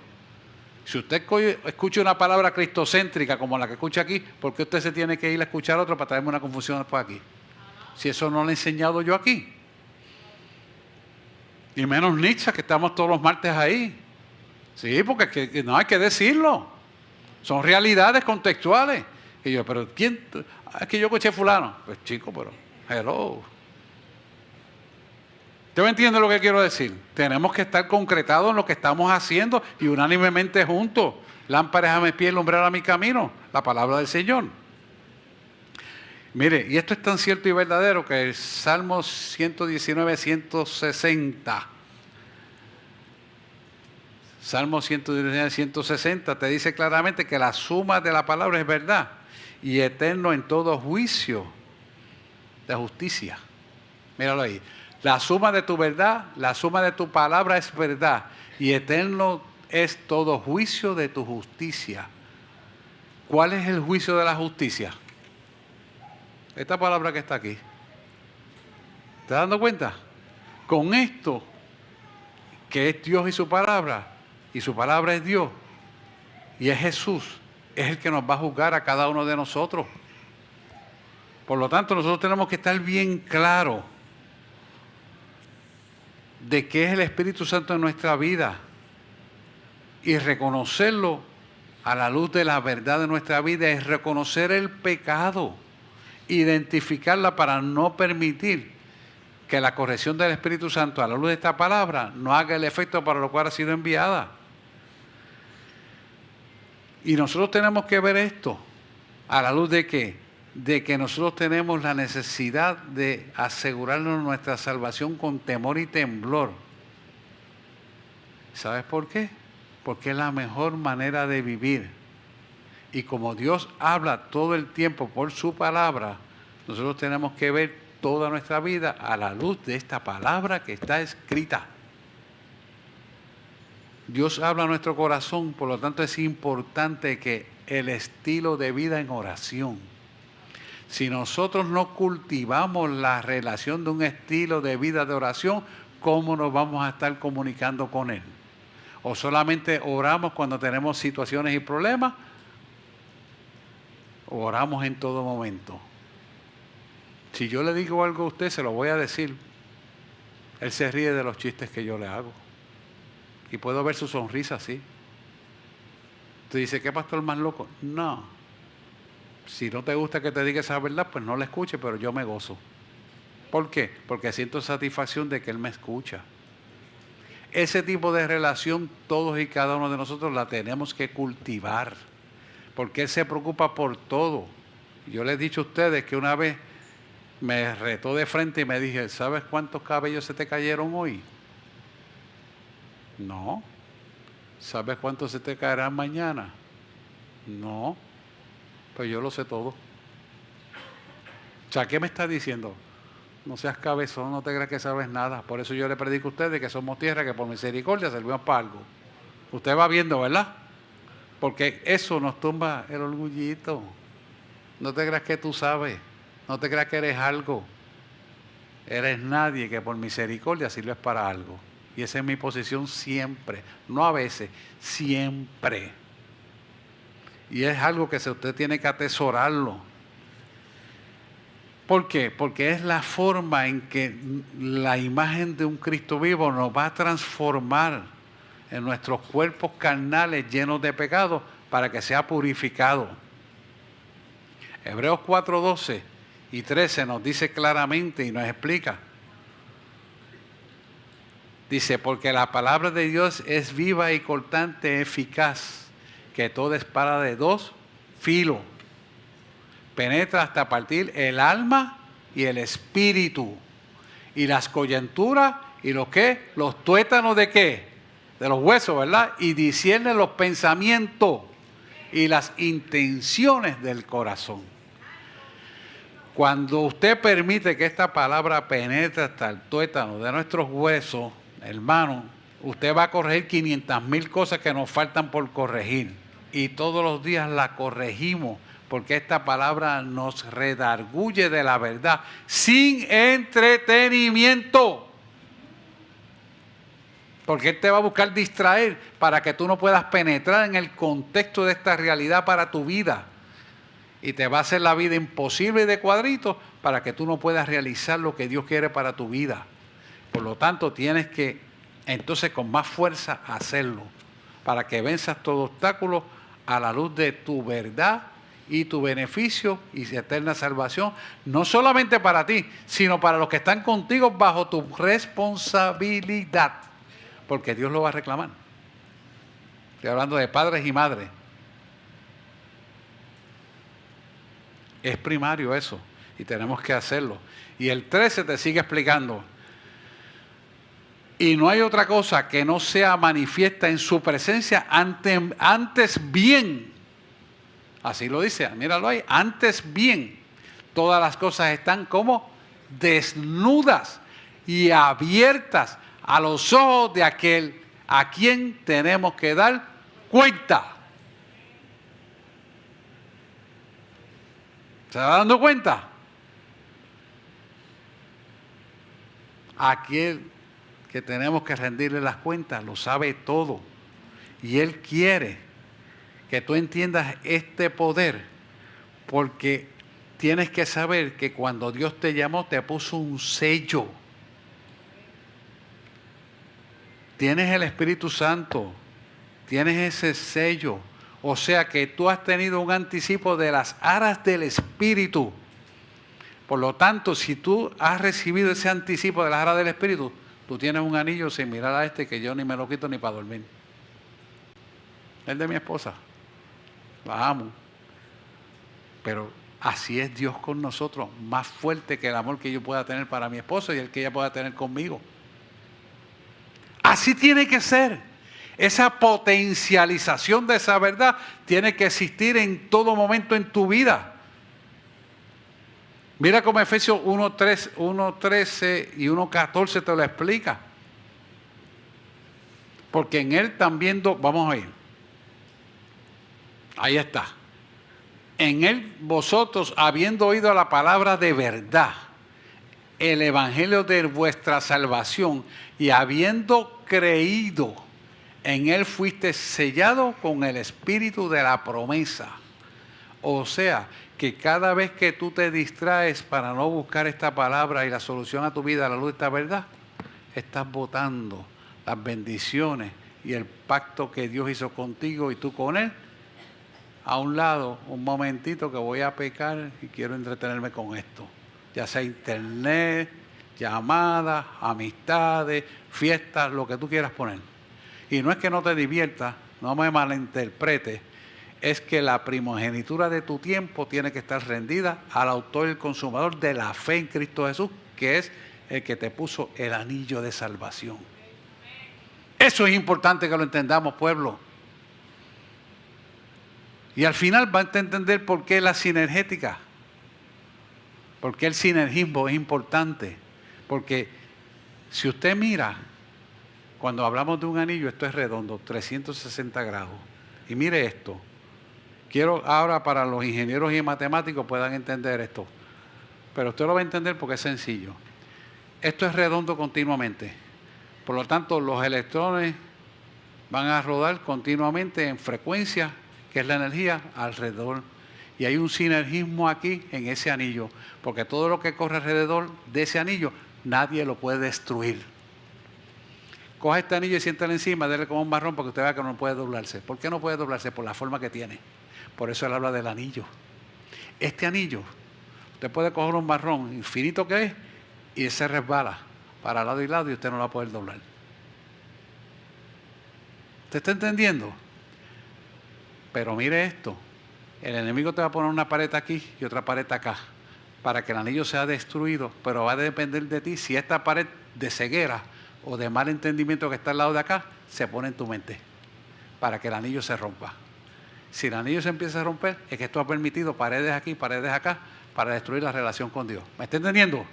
Speaker 1: Si usted escucha una palabra cristocéntrica como la que escucha aquí, ¿por qué usted se tiene que ir a escuchar otro para traerme una confusión después aquí? Si eso no lo he enseñado yo aquí. Y menos Nietzsche, que estamos todos los martes ahí. Sí, porque no hay que decirlo. Son realidades contextuales. Y yo, pero ¿quién? Es que yo escuché fulano. Pues chico, pero hello. ¿Usted me entiende lo que quiero decir? Tenemos que estar concretados en lo que estamos haciendo y unánimemente juntos. Lámparas a mis pies, lumbrera a mi camino. La palabra del Señor. Mire, y esto es tan cierto y verdadero que el Salmo 119, 160. Salmo 119, 160 te dice claramente que la suma de la palabra es verdad y eterno en todo juicio de justicia. Míralo ahí. La suma de tu verdad, la suma de tu palabra es verdad y eterno es todo juicio de tu justicia. ¿Cuál es el juicio de la justicia? Esta palabra que está aquí. ¿Te das dando cuenta? Con esto, que es Dios y su palabra es Dios, Y es Jesús, es el que nos va a juzgar a cada uno de nosotros. Por lo tanto, nosotros tenemos que estar bien claros de qué es el Espíritu Santo en nuestra vida y reconocerlo a la luz de la verdad de nuestra vida, es reconocer el pecado, identificarla para no permitir que la corrección del Espíritu Santo a la luz de esta palabra no haga el efecto para lo cual ha sido enviada. Y nosotros tenemos que ver esto a la luz de ¿qué? De que nosotros tenemos la necesidad de asegurarnos nuestra salvación con temor y temblor. ¿Sabes por qué? Porque es la mejor manera de vivir. Y como Dios habla todo el tiempo por su palabra, nosotros tenemos que ver toda nuestra vida a la luz de esta palabra que está escrita. Dios habla a nuestro corazón, por lo tanto es importante que el estilo de vida en oración. Si nosotros no cultivamos la relación de un estilo de vida de oración, ¿cómo nos vamos a estar comunicando con Él? ¿O solamente oramos cuando tenemos situaciones y problemas? ¿O oramos en todo momento? Si yo le digo algo a usted, se lo voy a decir. Él se ríe de los chistes que yo le hago. Y puedo ver su sonrisa así. Usted dice, ¿qué pastor más loco? No. Si no te gusta que te diga esa verdad, pues no la escuche, pero yo me gozo. ¿Por qué? Porque siento satisfacción de que Él me escucha. Ese tipo de relación todos y cada uno de nosotros la tenemos que cultivar. Porque Él se preocupa por todo. Yo les he dicho a ustedes que una vez me retó de frente y me dije, ¿sabes cuántos cabellos se te cayeron hoy? No. ¿Sabes cuántos se te caerán mañana? No. Pues yo lo sé todo. O sea, ¿qué me está diciendo? No seas cabezón, no te creas que sabes nada. Por eso yo le predico a ustedes que somos tierra, que por misericordia servimos para algo. Usted va viendo, ¿verdad? Porque eso nos tumba el orgullito. No te creas que tú sabes. No te creas que eres algo. Eres nadie, que por misericordia sirves para algo. Y esa es mi posición siempre. No a veces, siempre. Y es algo que usted tiene que atesorarlo. ¿Por qué? Porque es la forma en que la imagen de un Cristo vivo nos va a transformar en nuestros cuerpos carnales llenos de pecado para que sea purificado. Hebreos 4:12 y 13 nos dice claramente y nos explica. Dice, porque la palabra de Dios es viva y cortante, eficaz, que toda espada de dos filos penetra hasta partir el alma y el espíritu, y las coyunturas y los ¿qué? Los tuétanos de ¿qué? De los huesos, ¿verdad? Y discierne los pensamientos y las intenciones del corazón. Cuando usted permite que esta palabra penetre hasta el tuétano de nuestros huesos, hermano, usted va a corregir 500,000 cosas que nos faltan por corregir. Y todos los días la corregimos, porque esta palabra nos redarguye de la verdad, sin entretenimiento. Porque Él te va a buscar distraer para que tú no puedas penetrar en el contexto de esta realidad para tu vida. Y te va a hacer la vida imposible y de cuadritos para que tú no puedas realizar lo que Dios quiere para tu vida. Por lo tanto, tienes que entonces con más fuerza hacerlo, para que venzas todo obstáculo a la luz de tu verdad y tu beneficio y eterna salvación, no solamente para ti, sino para los que están contigo bajo tu responsabilidad, porque Dios lo va a reclamar. Estoy hablando de padres y madres. Es primario eso, y tenemos que hacerlo. Y el 13 te sigue explicando. Y no hay otra cosa que no sea manifiesta en su presencia antes bien. Así lo dice, míralo ahí, antes bien. Todas las cosas están como desnudas y abiertas a los ojos de aquel a quien tenemos que dar cuenta. ¿Se va dando cuenta? Aquel que tenemos que rendirle las cuentas lo sabe todo. Y Él quiere que tú entiendas este poder, porque tienes que saber que cuando Dios te llamó te puso un sello. Tienes el Espíritu Santo, tienes ese sello. O sea que tú has tenido un anticipo de las aras del Espíritu. Por lo tanto, si tú has recibido ese anticipo de las aras del Espíritu, tú tienes un anillo similar a este que yo ni me lo quito ni para dormir. Es de mi esposa. La amo. Pero así es Dios con nosotros, más fuerte que el amor que yo pueda tener para mi esposa y el que ella pueda tener conmigo. Así tiene que ser. Esa potencialización de esa verdad tiene que existir en todo momento en tu vida. Mira cómo Efesios 1:13 y 1:14 te lo explica. Porque en él también, vamos a ir. Ahí está. En él vosotros, habiendo oído la palabra de verdad, el evangelio de vuestra salvación, y habiendo creído, en él fuiste sellado con el espíritu de la promesa. O sea, que cada vez que tú te distraes para no buscar esta palabra y la solución a tu vida a la luz de esta verdad, estás botando las bendiciones y el pacto que Dios hizo contigo y tú con él a un lado. Un momentito que voy a pecar y quiero entretenerme con esto, ya sea internet, llamadas, amistades, fiestas, lo que tú quieras poner. Y no es que no te diviertas, no me malinterpretes, es que la primogenitura de tu tiempo tiene que estar rendida al autor y el consumador de la fe en Cristo Jesús, que es el que te puso el anillo de salvación. Eso es importante que lo entendamos, pueblo. Y al final van a entender por qué la sinergética, por qué el sinergismo es importante. Porque si usted mira, cuando hablamos de un anillo, esto es redondo, 360 grados. Y mire esto. Quiero ahora para los ingenieros y matemáticos puedan entender esto. Pero usted lo va a entender porque es sencillo. Esto es redondo continuamente. Por lo tanto, los electrones van a rodar continuamente en frecuencia, que es la energía, alrededor. Y hay un sinergismo aquí en ese anillo. Porque todo lo que corre alrededor de ese anillo, nadie lo puede destruir. Coja este anillo y siéntale encima, déle como un marrón porque usted vea que no puede doblarse. ¿Por qué no puede doblarse? Por la forma que tiene. Por eso él habla del anillo. Este anillo, usted puede coger un marrón infinito que es y se resbala para lado y lado y usted no lo va a poder doblar. ¿Usted está entendiendo? Pero mire esto. El enemigo te va a poner una pared aquí y otra pared acá para que el anillo sea destruido, pero va a depender de ti si esta pared de ceguera o de mal entendimiento que está al lado de acá se pone en tu mente para que el anillo se rompa. Si el anillo se empieza a romper, es que esto ha permitido paredes aquí, paredes acá, para destruir la relación con Dios. ¿Me está entendiendo?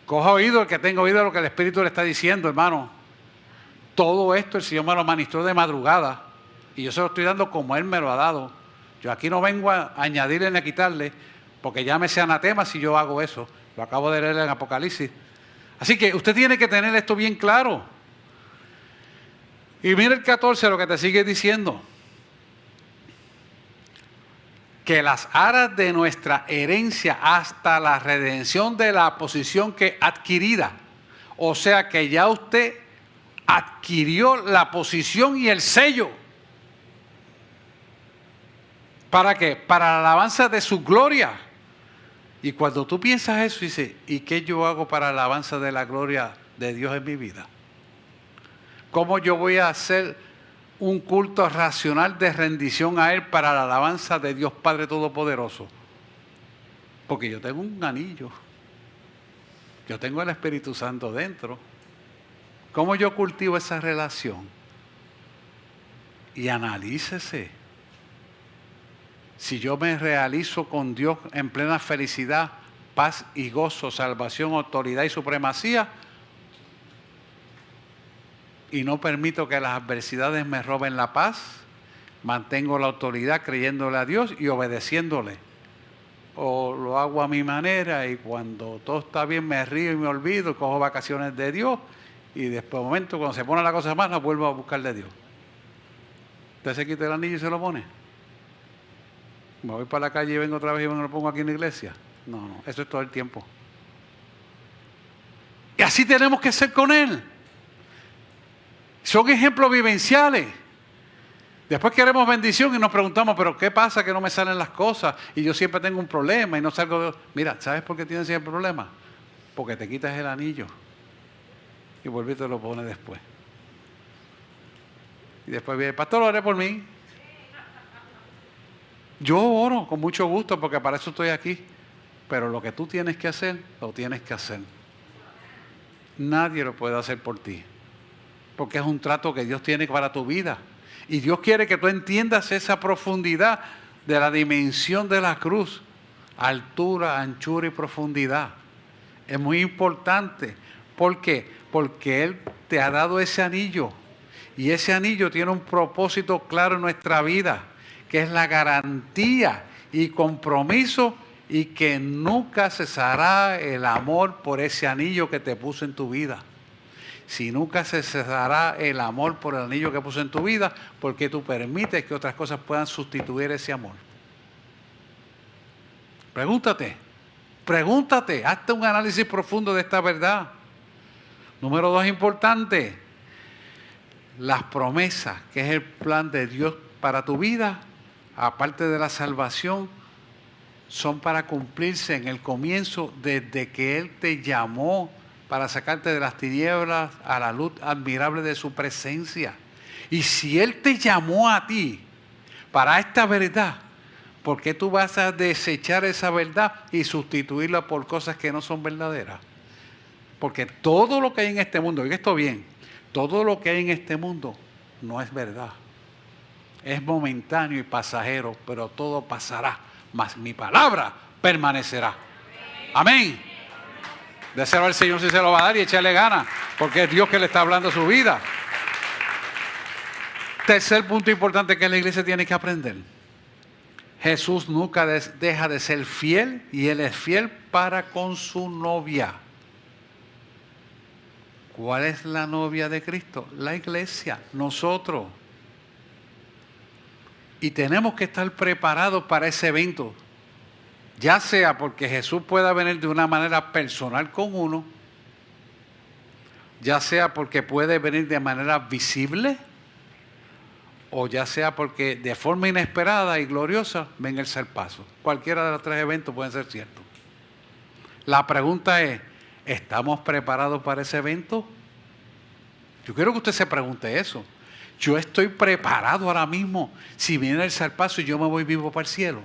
Speaker 1: Coja oído el que tenga oído lo que el Espíritu le está diciendo, hermano. Todo esto el Señor me lo ministró de madrugada y yo se lo estoy dando como Él me lo ha dado. Yo aquí no vengo a añadirle ni a quitarle, porque ya me sea anatema si yo hago eso. Lo acabo de leer en Apocalipsis. Así que usted tiene que tener esto bien claro. Y mira el 14, lo que te sigue diciendo. Que las aras de nuestra herencia hasta la redención de la posición que adquirida. O sea que ya usted adquirió la posición y el sello. ¿Para qué? Para la alabanza de su gloria. Y cuando tú piensas eso, dices, ¿y qué yo hago para la alabanza de la gloria de Dios en mi vida? ¿Cómo yo voy a hacer un culto racional de rendición a Él para la alabanza de Dios Padre Todopoderoso? Porque yo tengo un anillo. Yo tengo el Espíritu Santo dentro. ¿Cómo yo cultivo esa relación? Y analícese. Si yo me realizo con Dios en plena felicidad, paz y gozo, salvación, autoridad y supremacía, y no permito que las adversidades me roben la paz, mantengo la autoridad creyéndole a Dios y obedeciéndole. O lo hago a mi manera y cuando todo está bien me río y me olvido, cojo vacaciones de Dios y después de un momento cuando se pone la cosa mala vuelvo a buscar de Dios. Usted se quita el anillo y se lo pone. Me voy para la calle y vengo otra vez y me lo pongo aquí en la iglesia. No, eso es todo el tiempo. Y así tenemos que ser con Él. Son ejemplos vivenciales. Después queremos bendición y nos preguntamos, pero ¿qué pasa que no me salen las cosas? Y yo siempre tengo un problema y no salgo de... Mira, ¿sabes por qué tienes ese problema? Porque te quitas el anillo y vuelves y te lo pones después. Y después viene, pastor, ore por mí. Yo oro con mucho gusto porque para eso estoy aquí. Pero lo que tú tienes que hacer, lo tienes que hacer. Nadie lo puede hacer por ti. Porque es un trato que Dios tiene para tu vida. Y Dios quiere que tú entiendas esa profundidad de la dimensión de la cruz. Altura, anchura y profundidad. Es muy importante. ¿Por qué? Porque Él te ha dado ese anillo. Y ese anillo tiene un propósito claro en nuestra vida, que es la garantía y compromiso y que nunca cesará el amor por ese anillo que te puso en tu vida. Si nunca se cesará el amor por el anillo que puso en tu vida, porque tú permites que otras cosas puedan sustituir ese amor. Pregúntate, hazte un análisis profundo de esta verdad. Número 2, importante, las promesas, que es el plan de Dios para tu vida, aparte de la salvación, son para cumplirse en el comienzo desde que Él te llamó para sacarte de las tinieblas a la luz admirable de su presencia. Y si Él te llamó a ti para esta verdad, ¿por qué tú vas a desechar esa verdad y sustituirla por cosas que no son verdaderas? Porque todo lo que hay en este mundo, oiga esto bien, todo lo que hay en este mundo no es verdad. Es momentáneo y pasajero, pero todo pasará. Mas mi palabra permanecerá. Amén. Déselo al Señor si se lo va a dar y echarle ganas, porque es Dios que le está hablando a su vida. Tercer punto importante que la iglesia tiene que aprender. Jesús nunca deja de ser fiel y Él es fiel para con su novia. ¿Cuál es la novia de Cristo? La iglesia, nosotros. Y tenemos que estar preparados para ese evento. Ya sea porque Jesús pueda venir de una manera personal con uno, ya sea porque puede venir de manera visible, o ya sea porque de forma inesperada y gloriosa venga el zarpazo. Cualquiera de los tres eventos pueden ser ciertos. La pregunta es, ¿estamos preparados para ese evento? Yo quiero que usted se pregunte eso. Yo estoy preparado ahora mismo si viene el zarpazo y yo me voy vivo para el cielo.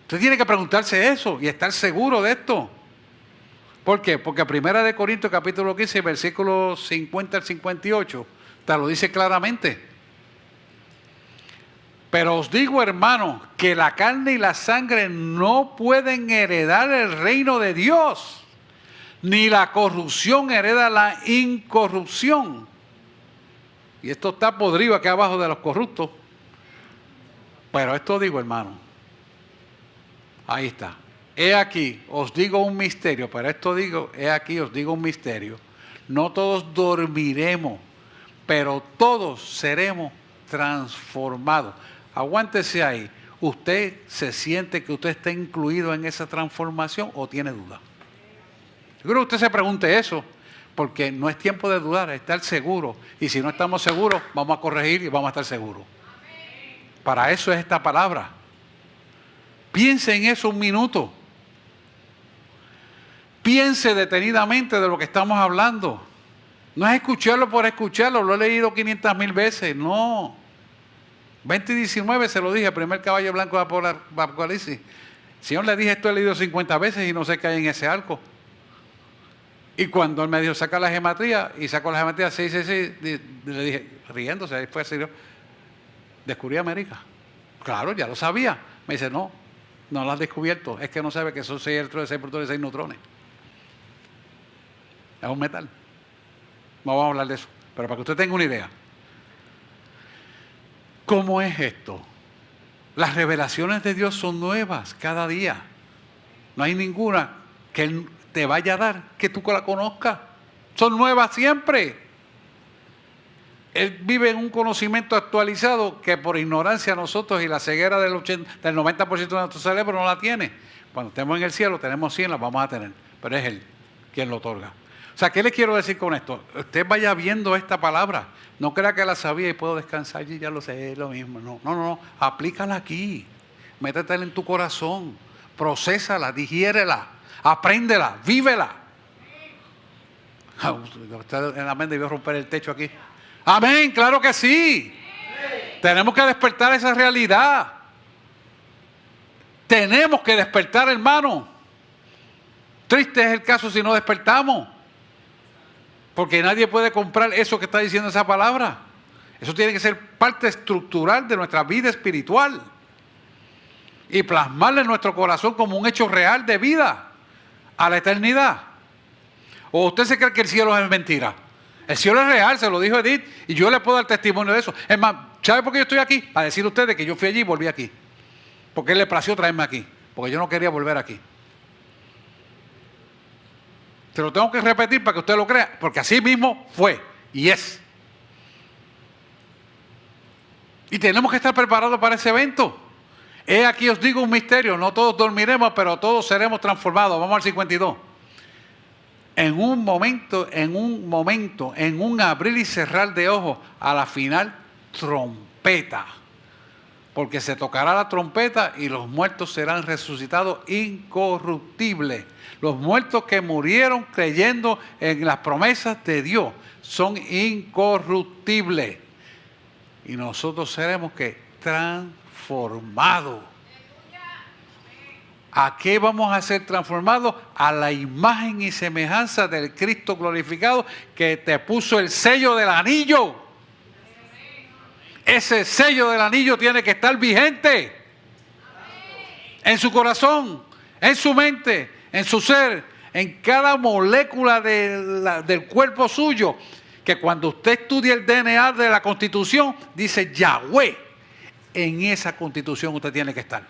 Speaker 1: Usted tiene que preguntarse eso y estar seguro de esto. ¿Por qué? Porque 1 Corintios capítulo 15, versículos 50 al 58, te lo dice claramente. Pero os digo, hermanos, que la carne y la sangre no pueden heredar el reino de Dios, ni la corrupción hereda la incorrupción. Y esto está podrido aquí abajo de los corruptos. Pero esto digo, hermano. Ahí está. He aquí, os digo un misterio. Pero esto digo, he aquí, os digo un misterio. No todos dormiremos, pero todos seremos transformados. Aguántese ahí. ¿Usted se siente que usted está incluido en esa transformación o tiene duda? Yo creo que usted se pregunte eso. Porque no es tiempo de dudar, es estar seguro. Y si no estamos seguros, vamos a corregir y vamos a estar seguros. Para eso es esta palabra. Piense en eso un minuto. Piense detenidamente de lo que estamos hablando. No es escucharlo por escucharlo, lo he leído 500,000 veces. No. 20:19 se lo dije, el primer caballo blanco de Apocalipsis. Señor, le dije esto, he leído 50 veces y no sé qué hay en ese arco. Y cuando él me dijo, saca la gematría, y sacó la gematría 666, le dije, riéndose, ahí fue serio, descubrí América. Claro, ya lo sabía. Me dice, no lo has descubierto, es que no sabe que son 6 electrones, 6 protones, 6 neutrones. Es un metal. No vamos a hablar de eso, pero para que usted tenga una idea. ¿Cómo es esto? Las revelaciones de Dios son nuevas cada día. No hay ninguna que Él te vaya a dar que tú la conozcas. Son nuevas siempre. Él vive en un conocimiento actualizado que por ignorancia nosotros y la ceguera del 90% de nuestro cerebro no la tiene. Cuando estemos en el cielo tenemos 100, las vamos a tener, pero es Él quien lo otorga. O sea, ¿qué le quiero decir con esto? Usted vaya viendo esta palabra. No crea que la sabía y puedo descansar y ya lo sé, es lo mismo. No. Aplícala aquí. Métetela en tu corazón. Procésala, digiérela, apréndela, vívela. Usted en la mente debió romper el techo aquí. Amén, claro que sí. Tenemos que despertar esa realidad. Tenemos que despertar, hermano. Triste es el caso si no despertamos. Porque nadie puede comprar eso que está diciendo esa palabra. Eso tiene que ser parte estructural de nuestra vida espiritual. Y plasmarla en nuestro corazón como un hecho real de vida a la eternidad. ¿O usted se cree que el cielo es mentira? El cielo es real, se lo dijo Edith, y yo le puedo dar testimonio de eso. Es más, ¿sabe por qué yo estoy aquí? Para decirle a ustedes que yo fui allí y volví aquí. Porque Él le plació traerme aquí. Porque yo no quería volver aquí. Se lo tengo que repetir para que usted lo crea, porque así mismo fue y es. Y tenemos que estar preparados para ese evento. He aquí os digo un misterio, no todos dormiremos, pero todos seremos transformados. Vamos al 52. En un momento, en un abrir y cerrar de ojos, a la final, trompeta. Porque se tocará la trompeta y los muertos serán resucitados incorruptibles. Los muertos que murieron creyendo en las promesas de Dios son incorruptibles. Y nosotros seremos ¿qué? Transformados. ¿A qué vamos a ser transformados? A la imagen y semejanza del Cristo glorificado que te puso el sello del anillo. Ese sello del anillo tiene que estar vigente en su corazón, en su mente, en su ser, en cada molécula del cuerpo suyo, que cuando usted estudia el DNA de la Constitución, dice Yahweh. En esa Constitución usted tiene que estar.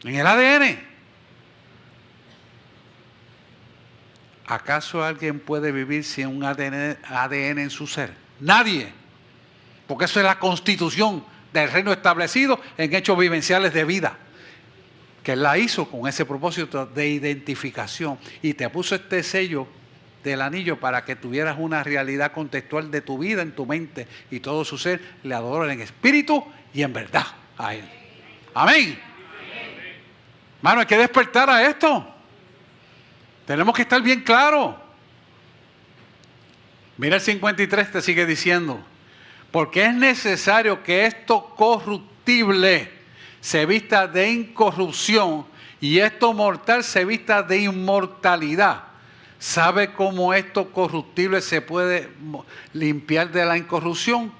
Speaker 1: En el ADN. ¿Acaso alguien puede vivir sin un ADN en su ser? Nadie. Porque eso es la constitución del reino establecido en hechos vivenciales de vida. Que Él la hizo con ese propósito de identificación. Y te puso este sello del anillo para que tuvieras una realidad contextual de tu vida en tu mente. Y todo su ser le adora en espíritu y en verdad a Él. Amén. Hermano, hay que despertar a esto. Tenemos que estar bien claros. Mira el 53, te sigue diciendo. Porque es necesario que esto corruptible se vista de incorrupción y esto mortal se vista de inmortalidad. ¿Sabe cómo esto corruptible se puede limpiar de la incorrupción?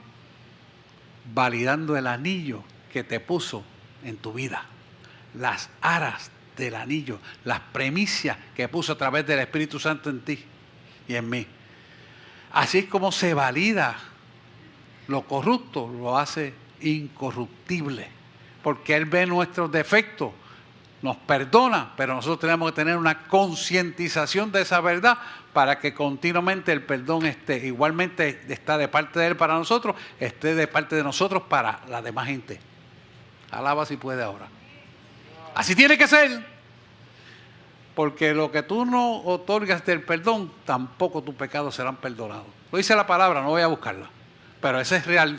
Speaker 1: Validando el anillo que te puso en tu vida. Las aras del anillo, las premisas que puso a través del Espíritu Santo en ti y en mí. Así es como se valida lo corrupto, lo hace incorruptible, porque Él ve nuestros defectos, nos perdona, pero nosotros tenemos que tener una concientización de esa verdad para que continuamente el perdón esté, igualmente está de parte de Él para nosotros, esté de parte de nosotros para la demás gente. Alaba si puede ahora. Así tiene que ser, porque lo que tú no otorgas del perdón, tampoco tus pecados serán perdonados. Lo dice la palabra, no voy a buscarla, pero esa es real.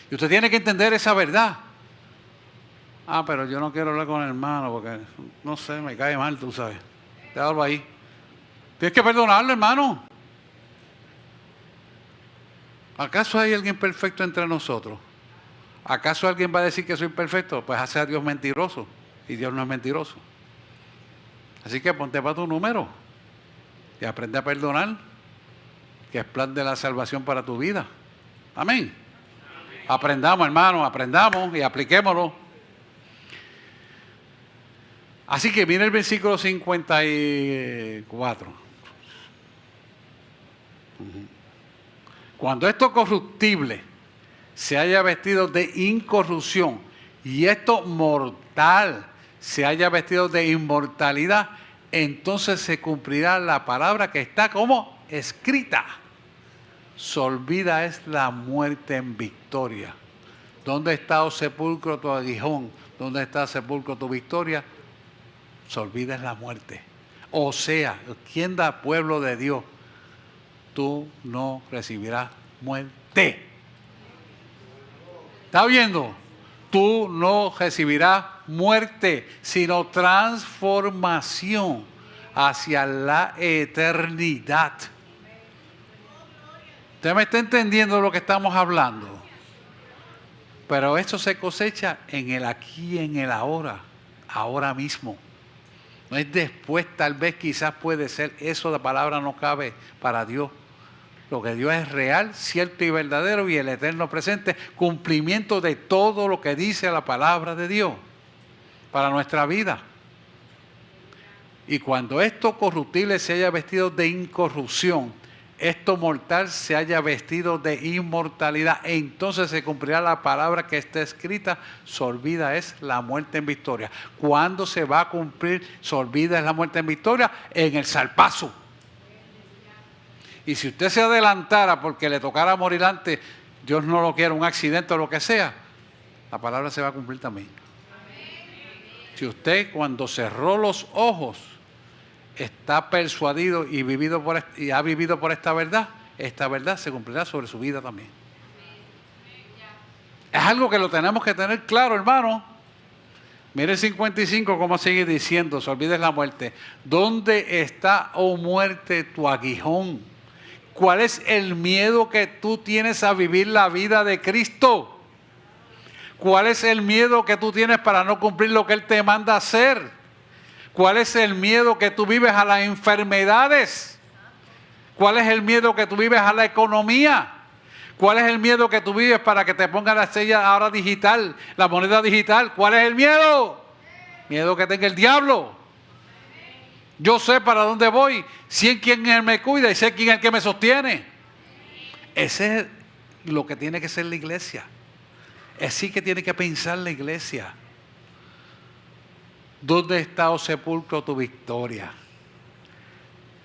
Speaker 1: Y usted tiene que entender esa verdad. Ah, pero yo no quiero hablar con el hermano porque, no sé, me cae mal, tú sabes. Déjalo ahí. Tienes que perdonarlo, hermano. ¿Acaso hay alguien perfecto entre nosotros? ¿Acaso alguien va a decir que soy perfecto? Pues hace a Dios mentiroso. Y Dios no es mentiroso. Así que ponte para tu número y aprende a perdonar, que es plan de la salvación para tu vida. Amén. Aprendamos, hermano, aprendamos y apliquémoslo. Así que mira el versículo 54. Cuando esto corruptible se haya vestido de incorrupción y esto mortal se haya vestido de inmortalidad, entonces se cumplirá la palabra que está como escrita. se olvida es la muerte en victoria. ¿Dónde está, oh sepulcro, tu aguijón? ¿Dónde está, sepulcro, tu victoria? Se olvida es la muerte. O sea, ¿quién da pueblo de Dios? Tú no recibirás muerte. ¿Está viendo? Tú no recibirás muerte, sino transformación hacia la eternidad. ¿Usted me está entendiendo lo que estamos hablando? Pero esto se cosecha en el aquí y en el ahora, ahora mismo. No es después, tal vez, quizás puede ser. Eso, la palabra no cabe para Dios. Lo que Dios es real, cierto y verdadero, y el eterno presente, cumplimiento de todo lo que dice la palabra de Dios para nuestra vida. Y cuando esto corruptible se haya vestido de incorrupción, esto mortal se haya vestido de inmortalidad, entonces se cumplirá la palabra que está escrita: se olvida es la muerte en victoria. ¿Cuándo se va a cumplir se olvida es la muerte en victoria? En el zarpazo. Y si usted se adelantara porque le tocara morir antes, Dios no lo quiera, un accidente o lo que sea, la palabra se va a cumplir también. Si usted, cuando cerró los ojos, está persuadido y ha vivido por esta verdad se cumplirá sobre su vida también. Es algo que lo tenemos que tener claro, hermano. Mire el 55, cómo sigue diciendo: se olvida la muerte. ¿Dónde está, oh muerte, tu aguijón? ¿Cuál es el miedo que tú tienes a vivir la vida de Cristo? ¿Cuál es el miedo que tú tienes para no cumplir lo que Él te manda hacer? ¿Cuál es el miedo que tú vives a las enfermedades? ¿Cuál es el miedo que tú vives a la economía? ¿Cuál es el miedo que tú vives para que te pongan la estrella ahora digital, la moneda digital? ¿Cuál es el miedo? Miedo que tenga el diablo. Yo sé para dónde voy, sé quién Él me cuida y sé quién es el que me sostiene. Ese es lo que tiene que ser la iglesia. Es así que tiene que pensar la iglesia. ¿Dónde está, oh sepulcro, tu victoria?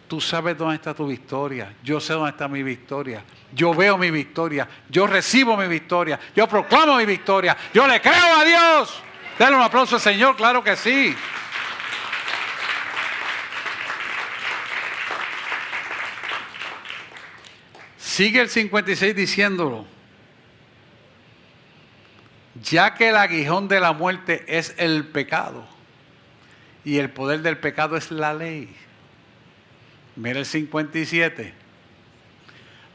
Speaker 1: Tú sabes dónde está tu victoria. Yo sé dónde está mi victoria. Yo veo mi victoria. Yo recibo mi victoria. Yo proclamo mi victoria. Yo le creo a Dios. Dale un aplauso al Señor, claro que sí. Sigue el 56 diciéndolo: ya que el aguijón de la muerte es el pecado y el poder del pecado es la ley. Mira el 57.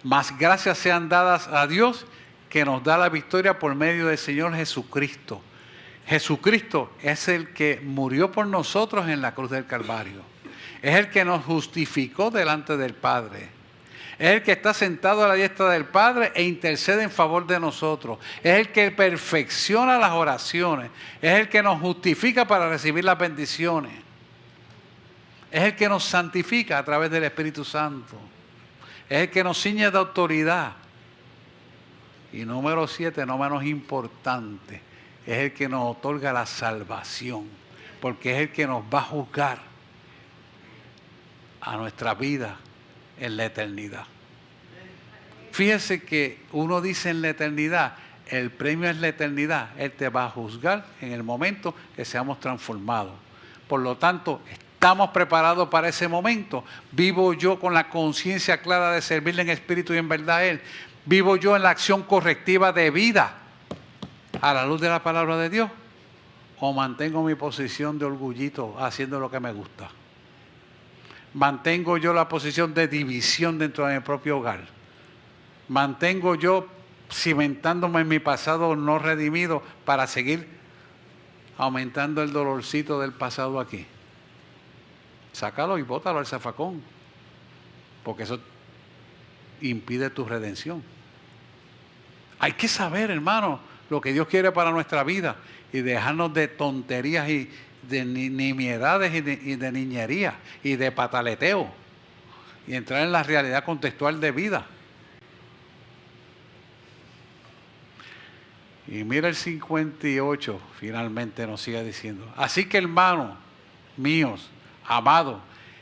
Speaker 1: Mas gracias sean dadas a Dios que nos da la victoria por medio del Señor Jesucristo. Jesucristo es el que murió por nosotros en la cruz del Calvario. Es el que nos justificó delante del Padre. Es el que está sentado a la diestra del Padre e intercede en favor de nosotros. Es el que perfecciona las oraciones. Es el que nos justifica para recibir las bendiciones. Es el que nos santifica a través del Espíritu Santo. Es el que nos ciñe de autoridad. Y número 7, no menos importante, es el que nos otorga la salvación. Porque es el que nos va a juzgar a nuestra vida en la eternidad. Fíjese que uno dice en la eternidad, el premio es la eternidad. Él te va a juzgar en el momento que seamos transformados. Por lo tanto, estamos preparados para ese momento. Vivo yo con la conciencia clara de servirle en espíritu y en verdad a Él. Vivo yo en la acción correctiva de vida a la luz de la palabra de Dios. O mantengo mi posición de orgullito haciendo lo que me gusta. Mantengo yo la posición de división dentro de mi propio hogar. Mantengo yo cimentándome en mi pasado no redimido para seguir aumentando el dolorcito del pasado aquí. Sácalo y bótalo al zafacón, porque eso impide tu redención. Hay que saber, hermano, lo que Dios quiere para nuestra vida y dejarnos de tonterías y de nimiedades y de niñería y de pataleteo y entrar en la realidad contextual de vida. Y mira el 58, finalmente nos sigue diciendo: así que, hermanos míos, amados,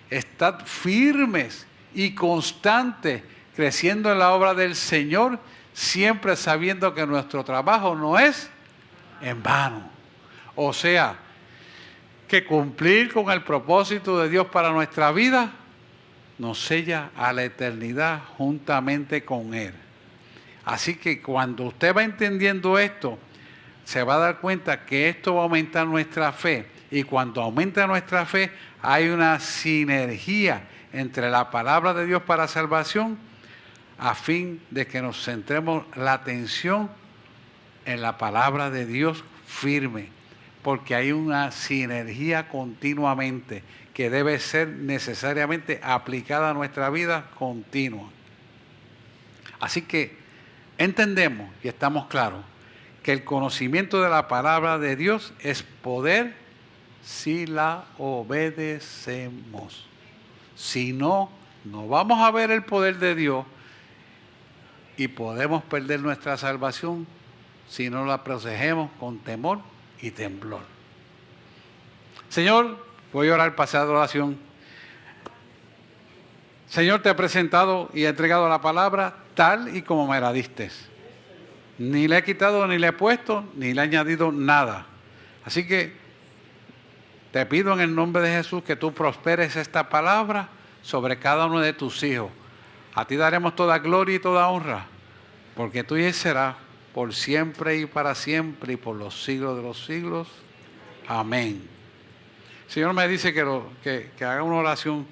Speaker 1: estad firmes y constantes, creciendo en la obra del Señor, siempre sabiendo que nuestro trabajo no es en vano. O sea, que cumplir con el propósito de Dios para nuestra vida nos sella a la eternidad juntamente con Él. Así que cuando usted va entendiendo esto, se va a dar cuenta que esto va a aumentar nuestra fe. Y cuando aumenta nuestra fe, hay una sinergia entre la palabra de Dios para salvación, a fin de que nos centremos la atención en la palabra de Dios firme. Porque hay una sinergia continuamente que debe ser necesariamente aplicada a nuestra vida continua. Así que entendemos y estamos claros que el conocimiento de la palabra de Dios es poder si la obedecemos. Si no, no vamos a ver el poder de Dios y podemos perder nuestra salvación si no la protegemos con temor y temblor. Señor, voy a orar pasada oración. Señor, te he presentado y he entregado la palabra tal y como me la diste. Ni le he quitado, ni le he puesto, ni le he añadido nada. Así que te pido en el nombre de Jesús que tú prosperes esta palabra sobre cada uno de tus hijos. A ti daremos toda gloria y toda honra, porque tuyo será por siempre y para siempre y por los siglos de los siglos. Amén. El Señor me dice que haga una oración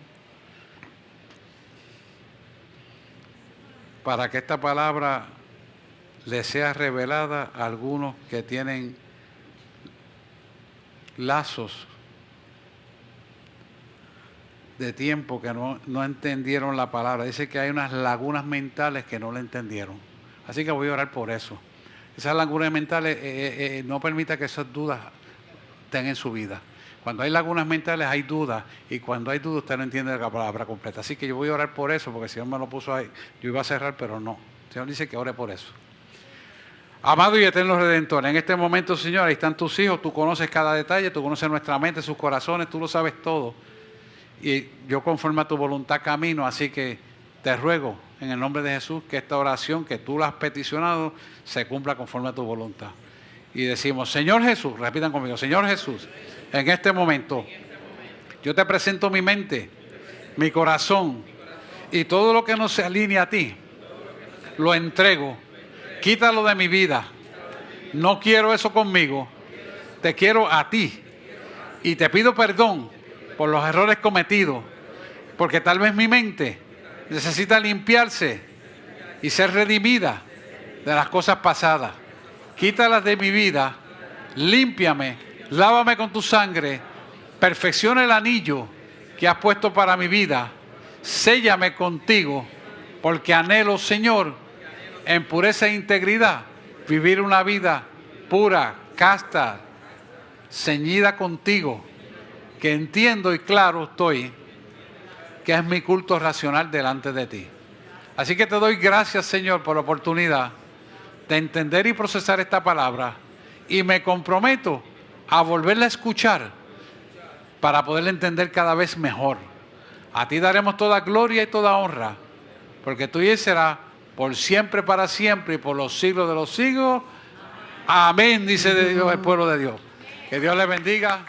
Speaker 1: para que esta palabra le sea revelada a algunos que tienen lazos de tiempo que no entendieron la palabra. Dice que hay unas lagunas mentales que no la entendieron. Así que voy a orar por eso. Esas lagunas mentales no permita que esas dudas estén en su vida. Cuando hay lagunas mentales hay dudas, y cuando hay dudas usted no entiende la palabra completa. Así que yo voy a orar por eso, porque el Señor me lo puso ahí. Yo iba a cerrar, pero no. El Señor dice que ore por eso. Amado y eterno Redentor, en este momento, Señor, ahí están tus hijos, tú conoces cada detalle, tú conoces nuestra mente, sus corazones, tú lo sabes todo. Y yo conforme a tu voluntad camino, así que te ruego en el nombre de Jesús que esta oración que tú la has peticionado se cumpla conforme a tu voluntad. Y decimos, Señor Jesús, repitan conmigo, Señor Jesús, en este momento yo te presento mi mente, mi corazón y todo lo que no se alinea a ti, lo entrego. Quítalo de mi vida. No quiero eso conmigo. Te quiero a ti. Y te pido perdón por los errores cometidos. Porque tal vez mi mente necesita limpiarse y ser redimida de las cosas pasadas. Quítalas de mi vida. Límpiame. Lávame con tu sangre. Perfecciona el anillo que has puesto para mi vida. Séllame contigo. Porque anhelo, Señor, en pureza e integridad, vivir una vida pura, casta, ceñida contigo, que entiendo y claro estoy que es mi culto racional delante de ti. Así que te doy gracias, Señor, por la oportunidad de entender y procesar esta palabra, y me comprometo a volverla a escuchar para poderla entender cada vez mejor. A ti daremos toda gloria y toda honra, porque tuyo será por siempre, para siempre y por los siglos de los siglos. Amén, dice Dios, el pueblo de Dios. Que Dios les bendiga.